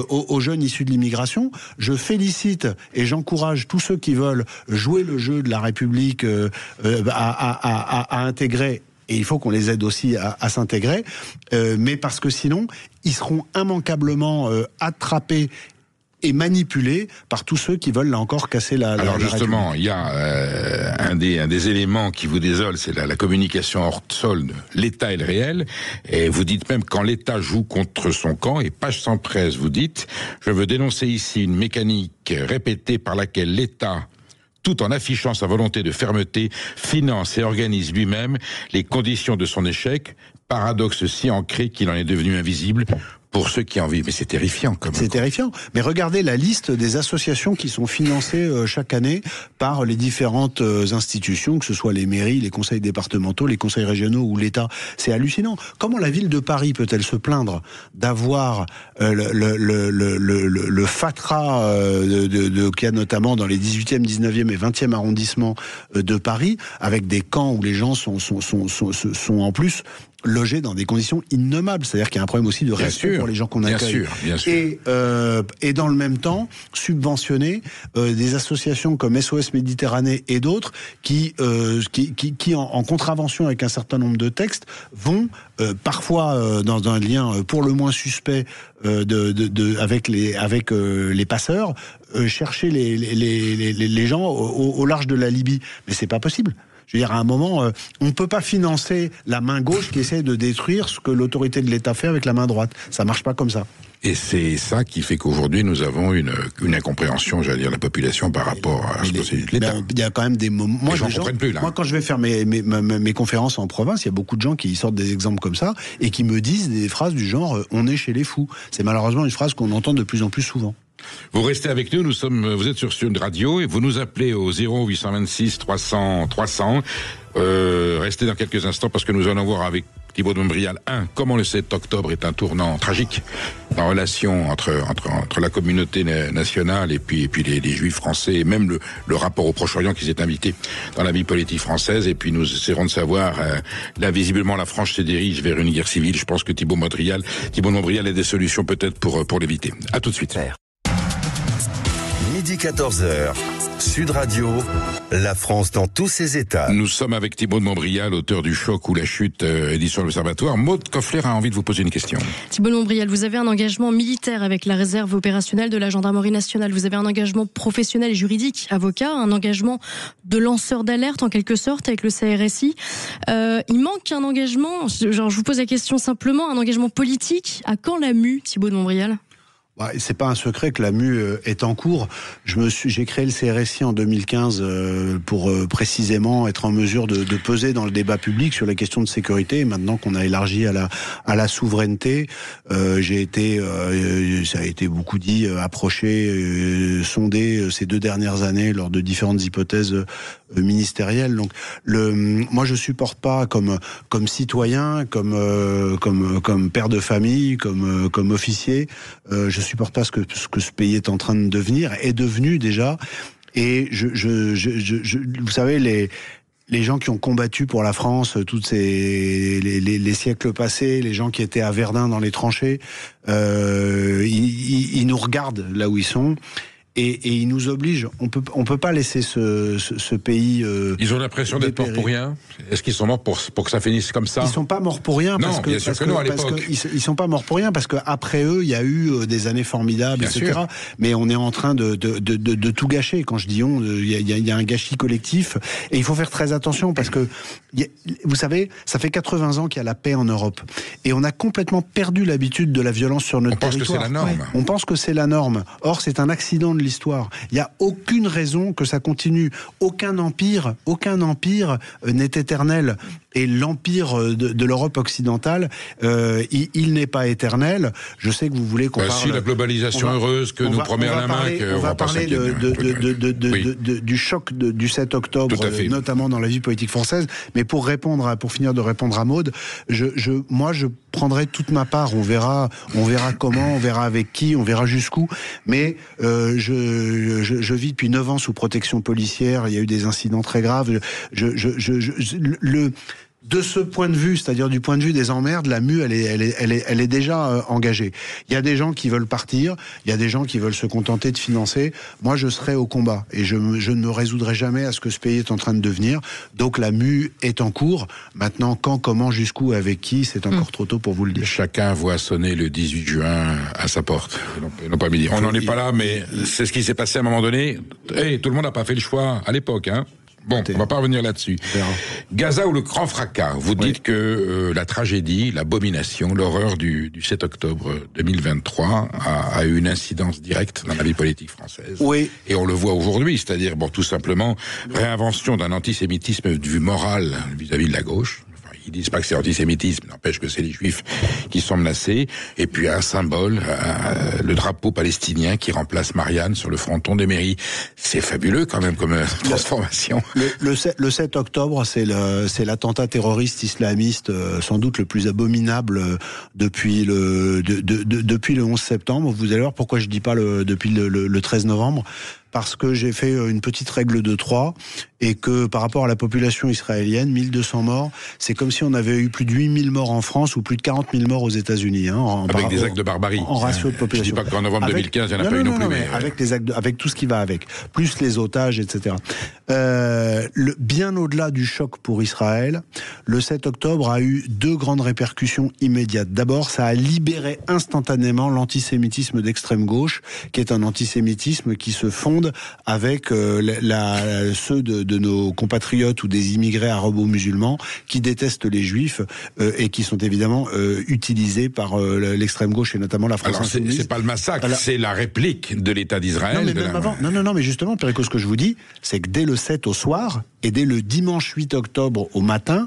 U: aux jeunes issus de l'immigration. Je félicite et j'encourage tous ceux qui veulent jouer le jeu de la République à intégrer. Et il faut qu'on les aide aussi à s'intégrer, mais parce que sinon, ils seront immanquablement attrapés et manipulé par tous ceux qui veulent là encore casser la
J: Alors justement,
U: République.
J: Il y a un des éléments qui vous désole, c'est la communication hors sol. L'État est le réel, et vous dites même quand l'État joue contre son camp, et page sans presse, vous dites « Je veux dénoncer ici une mécanique répétée par laquelle l'État, tout en affichant sa volonté de fermeté, finance et organise lui-même les conditions de son échec, paradoxe si ancré qu'il en est devenu invisible ». Pour ceux qui en vivent, mais c'est terrifiant quand même.
U: C'est terrifiant. Mais regardez la liste des associations qui sont financées chaque année par les différentes institutions, que ce soit les mairies, les conseils départementaux, les conseils régionaux ou l'État. C'est hallucinant. Comment la ville de Paris peut-elle se plaindre d'avoir le fatras qu'il y a notamment dans les 18e, 19e et 20e arrondissements de Paris, avec des camps où les gens sont en plus logés dans des conditions innommables. C'est-à-dire qu'il y a un problème aussi de respect pour les gens qu'on accueille.
J: Bien sûr.
U: Et dans le même temps, subventionner des associations comme SOS Méditerranée et d'autres qui en contravention avec un certain nombre de textes, vont parfois dans un lien pour le moins suspect avec les passeurs, chercher les gens au large de la Libye. Mais c'est pas possible. Je veux dire, à un moment, on ne peut pas financer la main gauche qui essaie de détruire ce que l'autorité de l'État fait avec la main droite. Ça marche pas comme ça.
J: Et c'est ça qui fait qu'aujourd'hui, nous avons une incompréhension, j'allais dire, de la population par rapport à ce que c'est l'État.
U: Il y a quand même des moments...
J: Moi,
U: quand je vais faire mes conférences en province, il y a beaucoup de gens qui sortent des exemples comme ça et qui me disent des phrases du genre « on est chez les fous ». C'est malheureusement une phrase qu'on entend de plus en plus souvent.
J: Vous restez avec nous, vous êtes sur Sud Radio et vous nous appelez au 0826 300 300. Restez dans quelques instants parce que nous allons voir avec Thibault de Montbrial, comment le 7 octobre est un tournant tragique en relation entre la communauté nationale et puis les Juifs français et même le rapport au Proche-Orient qui s'est invité dans la vie politique française. Et puis nous essaierons de savoir, là visiblement la France se dirige vers une guerre civile. Je pense que Thibault de Montbrial a des solutions peut-être pour l'éviter. À tout de suite.
A: Midi 14h, Sud Radio, la France dans tous ses états.
J: Nous sommes avec Thibault de Montbrial, auteur du Choc ou la chute, édition de l'Observatoire. Maude Koffler a envie de vous poser une question.
K: Thibault de Montbrial, vous avez un engagement militaire avec la réserve opérationnelle de la gendarmerie nationale. Vous avez un engagement professionnel et juridique, avocat, un engagement de lanceur d'alerte en quelque sorte avec le CRSI. Il manque un engagement, je vous pose la question simplement, un engagement politique. À quand la mue, Thibault de Montbrial ?
U: C'est pas un secret que la mue est en cours. J'ai créé le CRSI en 2015 pour précisément être en mesure de peser dans le débat public sur les questions de sécurité. Et maintenant qu'on a élargi à la souveraineté, j'ai été, ça a été beaucoup dit, approché, sondé ces 2 dernières années lors de différentes hypothèses ministérielles. Donc, moi, je supporte pas comme citoyen, comme père de famille, comme officier. Je supporte pas ce que ce pays est en train de devenir, est devenu déjà. Et vous savez, les gens qui ont combattu pour la France, toutes les siècles passés, les gens qui étaient à Verdun dans les tranchées, ils nous regardent là où ils sont. et ils nous obligent. On peut pas laisser ce pays.
J: Ils ont l'impression d'être morts pour rien. Est-ce qu'ils sont morts pour que ça finisse comme ça?
U: Ils sont pas morts pour rien.
J: Non, bien sûr que non, à l'époque.
U: Ils sont pas morts pour rien parce que après eux, il y a eu des années formidables, bien etc. Sûr. Mais on est en train de tout gâcher. Quand je dis on, il y a un gâchis collectif et il faut faire très attention parce que vous savez, ça fait 80 ans qu'il y a la paix en Europe et on a complètement perdu l'habitude de la violence sur notre territoire.
J: On pense que c'est la norme.
U: On pense que c'est la norme. Or, c'est un accident de l'histoire. Il n'y a aucune raison que ça continue. Aucun empire n'est éternel. Et l'empire de l'Europe occidentale, il n'est pas éternel. Je sais que vous voulez qu'on parle...
J: Si, la globalisation heureuse que nous promet Alain Minc,
U: on va parler du choc du 7 octobre, notamment dans la vie politique française. Mais pour finir de répondre à Maud, moi, je prendrai toute ma part. On verra comment, on verra avec qui, on verra jusqu'où. Mais je vis depuis 9 ans sous protection policière. Il y a eu des incidents très graves. De ce point de vue, c'est-à-dire du point de vue des emmerdes, la mue, elle est déjà engagée. Il y a des gens qui veulent partir, il y a des gens qui veulent se contenter de financer. Moi, je serai au combat et je ne me résoudrai jamais à ce que ce pays est en train de devenir. Donc la mue est en cours. Maintenant, quand, comment, jusqu'où, avec qui, c'est encore trop tôt pour vous le dire.
J: Chacun voit sonner le 18 juin à sa porte. Non, pas midi. On n'en est pas là, mais c'est ce qui s'est passé à un moment donné. Tout le monde n'a pas fait le choix à l'époque, hein. Bon, on va pas revenir là-dessus. Gaza ou le grand fracas, vous dites que la tragédie, l'abomination, l'horreur du 7 octobre 2023 a eu une incidence directe dans la vie politique française.
U: Oui.
J: Et on le voit aujourd'hui, c'est-à-dire, tout simplement, réinvention d'un antisémitisme de vue morale vis-à-vis de la gauche. Ils disent pas que c'est antisémitisme, n'empêche que c'est les juifs qui sont menacés. Et puis un symbole, le drapeau palestinien qui remplace Marianne sur le fronton des mairies. C'est fabuleux quand même comme transformation.
U: Le 7 octobre, c'est l'attentat terroriste islamiste sans doute le plus abominable depuis le 11 septembre. Vous allez voir pourquoi je dis pas depuis le 13 novembre. Parce que j'ai fait une petite règle de 3 et que par rapport à la population israélienne, 1200 morts, c'est comme si on avait eu plus de 8000 morts en France ou plus de 40 000 morts aux États-Unis.
J: Avec des actes de barbarie.
U: En ratio de population.
J: Je dis pas qu'en novembre 2015, il n'y en a pas eu non plus. Mais
U: avec les actes, avec tout ce qui va avec, plus les otages, etc. Bien au-delà du choc pour Israël, le 7 octobre a eu 2 grandes répercussions immédiates. D'abord, ça a libéré instantanément l'antisémitisme d'extrême gauche, qui est un antisémitisme qui se fonde avec ceux de nos compatriotes ou des immigrés arabo-musulmans qui détestent les juifs et qui sont évidemment utilisés par l'extrême gauche et notamment la France insoumise.
J: C'est pas le massacre, c'est la réplique de l'État d'Israël.
U: Non, mais même avant. Non, mais justement, Perico, ce que je vous dis, c'est que dès le 7 au soir et dès le dimanche 8 octobre au matin,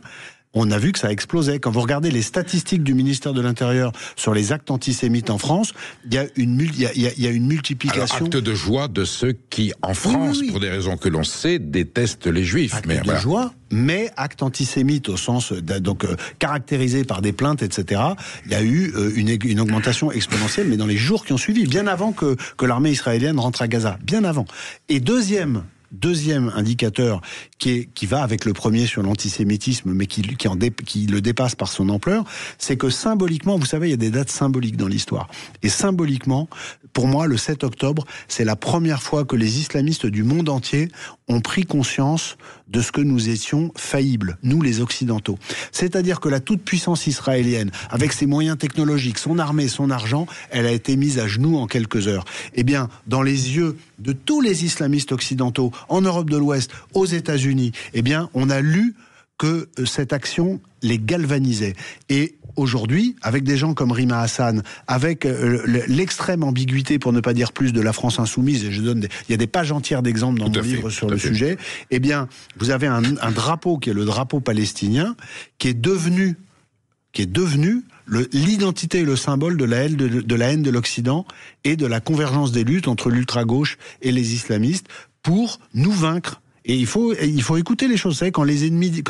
U: on a vu que ça explosait. Quand vous regardez les statistiques du ministère de l'Intérieur sur les actes antisémites en France, il y a une multiplication.
J: Alors, acte de joie de ceux qui, en France, pour des raisons que l'on sait, détestent les juifs.
U: Acte de joie, mais acte antisémite au sens caractérisé par des plaintes, etc. Il y a eu une augmentation exponentielle, mais dans les jours qui ont suivi, bien avant que l'armée israélienne rentre à Gaza, bien avant. Et deuxième indicateur qui va avec le premier sur l'antisémitisme, mais qui le dépasse par son ampleur, c'est que symboliquement, vous savez, il y a des dates symboliques dans l'histoire. Et symboliquement, pour moi, le 7 octobre, c'est la première fois que les islamistes du monde entier ont pris conscience de ce que nous étions faillibles, nous les Occidentaux. C'est-à-dire que la toute-puissance israélienne, avec ses moyens technologiques, son armée, son argent, elle a été mise à genoux en quelques heures. Eh bien, dans les yeux de tous les islamistes occidentaux, en Europe de l'Ouest, aux États-Unis, eh bien, on a lu que cette action les galvanisait. Et aujourd'hui, avec des gens comme Rima Hassan, avec l'extrême ambiguïté, pour ne pas dire plus, de la France insoumise, et il y a des pages entières d'exemples dans mon livre sur le sujet, eh bien, vous avez un drapeau qui est le drapeau palestinien, qui est devenu l'identité et le symbole de la haine de l'Occident et de la convergence des luttes entre l'ultra-gauche et les islamistes pour nous vaincre Et il faut écouter les choses. Vous savez, quand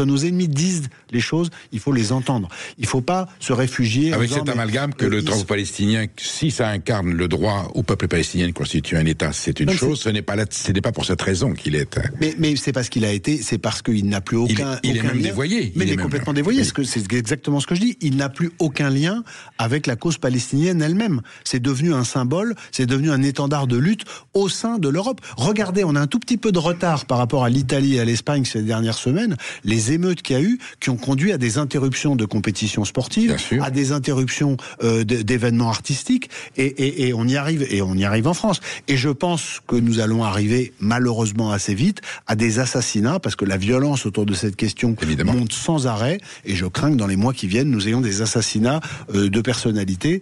U: nos ennemis disent les choses, il faut les entendre. Il ne faut pas se réfugier.
J: Avec cet amalgame que le drapeau palestinien, si ça incarne le droit au peuple palestinien de constituer un État, c'est une chose. Ce n'est pas pour cette raison qu'il est.
U: Mais c'est parce qu'il a été, c'est parce qu'il n'a plus aucun.
J: Il est même dévoyé.
U: Mais il est complètement dévoyé. C'est exactement ce que je dis. Il n'a plus aucun lien avec la cause palestinienne elle-même. C'est devenu un symbole, c'est devenu un étendard de lutte au sein de l'Europe. Regardez, on a un tout petit peu de retard par rapport à l'Italie et à l'Espagne ces dernières semaines. Les émeutes qu'il y a eu, qui ont conduit à des interruptions de compétitions sportives, à des interruptions d'événements artistiques, et on y arrive en France. Et je pense que nous allons arriver malheureusement assez vite à des assassinats, parce que la violence autour de cette question monte sans arrêt, et je crains que dans les mois qui viennent, nous ayons des assassinats de personnalités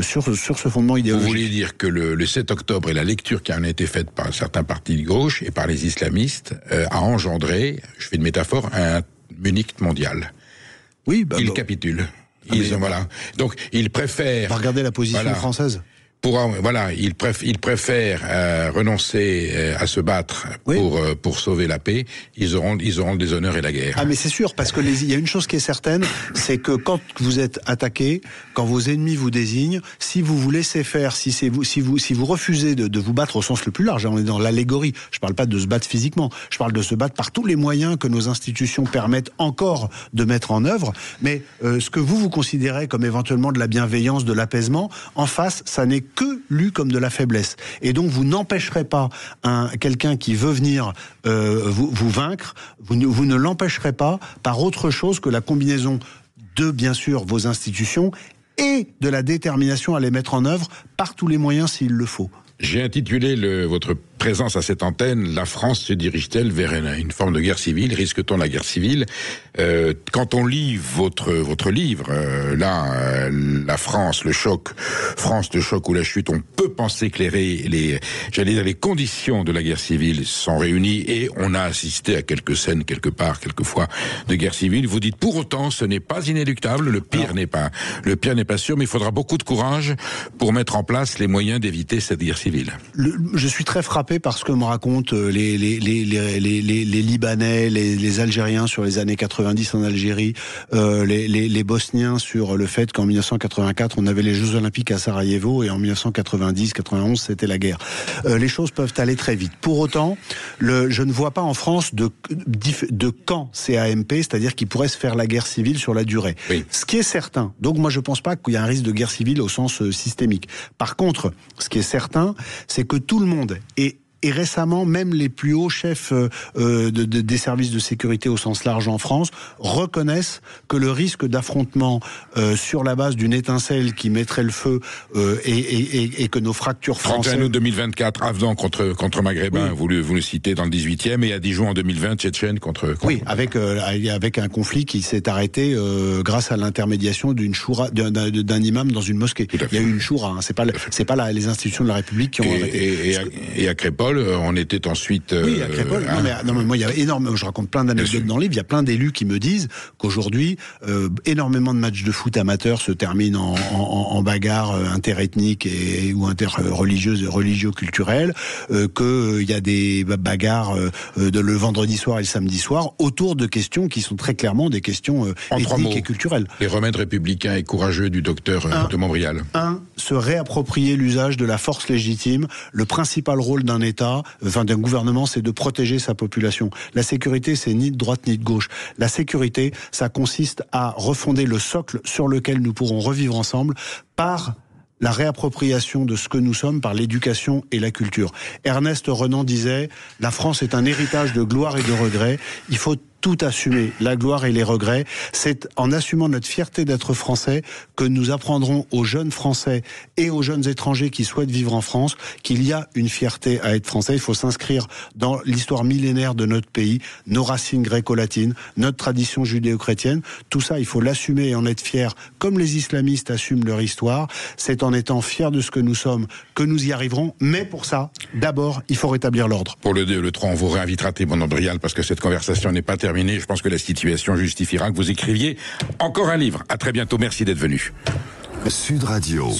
U: sur ce fondement idéologique.
J: Vous voulez dire que le 7 octobre et la lecture qui en a été faite par certains partis de gauche et par les islamistes a engendré, je fais une métaphore, un Munich mondial.
U: Oui,
J: ils capitulent. Voilà. Donc ils préfèrent.
U: Regardez la position française.
J: Ils préfèrent renoncer à se battre pour sauver la paix. Ils auront le déshonneur et la guerre.
U: Ah, mais c'est sûr, parce que il y a une chose qui est certaine, c'est que quand vous êtes attaqué, quand vos ennemis vous désignent, si vous vous laissez faire, si vous refusez de vous battre au sens le plus large, on est dans l'allégorie. Je parle pas de se battre physiquement, je parle de se battre par tous les moyens que nos institutions permettent encore de mettre en œuvre. Mais ce que vous considérez comme éventuellement de la bienveillance, de l'apaisement, en face, ça n'est que lu comme de la faiblesse. Et donc vous n'empêcherez pas quelqu'un qui veut venir vous vaincre, vous ne l'empêcherez pas par autre chose que la combinaison de, bien sûr, vos institutions et de la détermination à les mettre en œuvre par tous les moyens s'il le faut.
J: J'ai intitulé votre présence à cette antenne, la France se dirige-t-elle vers une forme de guerre civile? Risque-t-on la guerre civile? Quand on lit votre livre, la France, le choc ou la chute, on peut penser que les conditions de la guerre civile sont réunies et on a assisté à quelques scènes quelquefois de guerre civile. Vous dites pour autant, ce n'est pas inéluctable, le pire n'est pas sûr, mais il faudra beaucoup de courage pour mettre en place les moyens d'éviter cette guerre civile.
U: Je suis très frappé par ce que me racontent les Libanais, les Algériens sur les années 90 en Algérie, les Bosniens sur le fait qu'en 1984 on avait les Jeux Olympiques à Sarajevo et en 1990-91 c'était la guerre. Les choses peuvent aller très vite. Pour autant, je ne vois pas en France de camp CAMP, c'est-à-dire qui pourrait se faire la guerre civile sur la durée. Oui. Ce qui est certain, donc moi je pense pas qu'il y a un risque de guerre civile au sens systémique. Par contre, ce qui est certain, c'est que tout le monde et récemment, même les plus hauts chefs des services de sécurité au sens large en France reconnaissent que le risque d'affrontement sur la base d'une étincelle qui mettrait le feu et que nos fractures françaises...
J: 31 août 2024, Afghan contre Maghrébins, oui. vous le citez dans le 18e, et à Dijon en 2020, Tchétchène contre...
U: Oui, avec un conflit qui s'est arrêté grâce à l'intermédiation d'un imam dans une mosquée. Il y a eu une choura, hein, c'est pas les institutions de la République qui ont arrêté.
J: Et à Crépol, on était ensuite...
U: Oui, à Crépol. Non, mais moi, il y a énormément... Je raconte plein d'anecdotes dans le livre. Il y a plein d'élus qui me disent qu'aujourd'hui, énormément de matchs de foot amateurs se terminent en bagarre interethniques ou religio-culturelles, qu'il y a des bagarres le vendredi soir et le samedi soir autour de questions qui sont très clairement des questions ethniques et culturelles.
J: Les remèdes républicains et courageux du docteur de Montbrial.
U: Se réapproprier l'usage de la force légitime. Le principal rôle d'un État, d'un gouvernement, c'est de protéger sa population. La sécurité, c'est ni de droite ni de gauche. La sécurité, ça consiste à refonder le socle sur lequel nous pourrons revivre ensemble par la réappropriation de ce que nous sommes par l'éducation et la culture. Ernest Renan disait « La France est un héritage de gloire et de regret. Il faut tout assumer, la gloire et les regrets. C'est en assumant notre fierté d'être français que nous apprendrons aux jeunes Français et aux jeunes étrangers qui souhaitent vivre en France qu'il y a une fierté à être français. Il faut s'inscrire dans l'histoire millénaire de notre pays, nos racines gréco-latines, notre tradition judéo-chrétienne. Tout ça, il faut l'assumer et en être fier, comme les islamistes assument leur histoire. C'est en étant fiers de ce que nous sommes que nous y arriverons. Mais pour ça, d'abord, il faut rétablir l'ordre.
J: Pour le 2 et le 3, on vous réinvitera, Thébault Brial, parce que cette conversation n'est pas terminée. Je pense que la situation justifiera que vous écriviez encore un livre. À très bientôt. Merci d'être venu.
A: Sud Radio.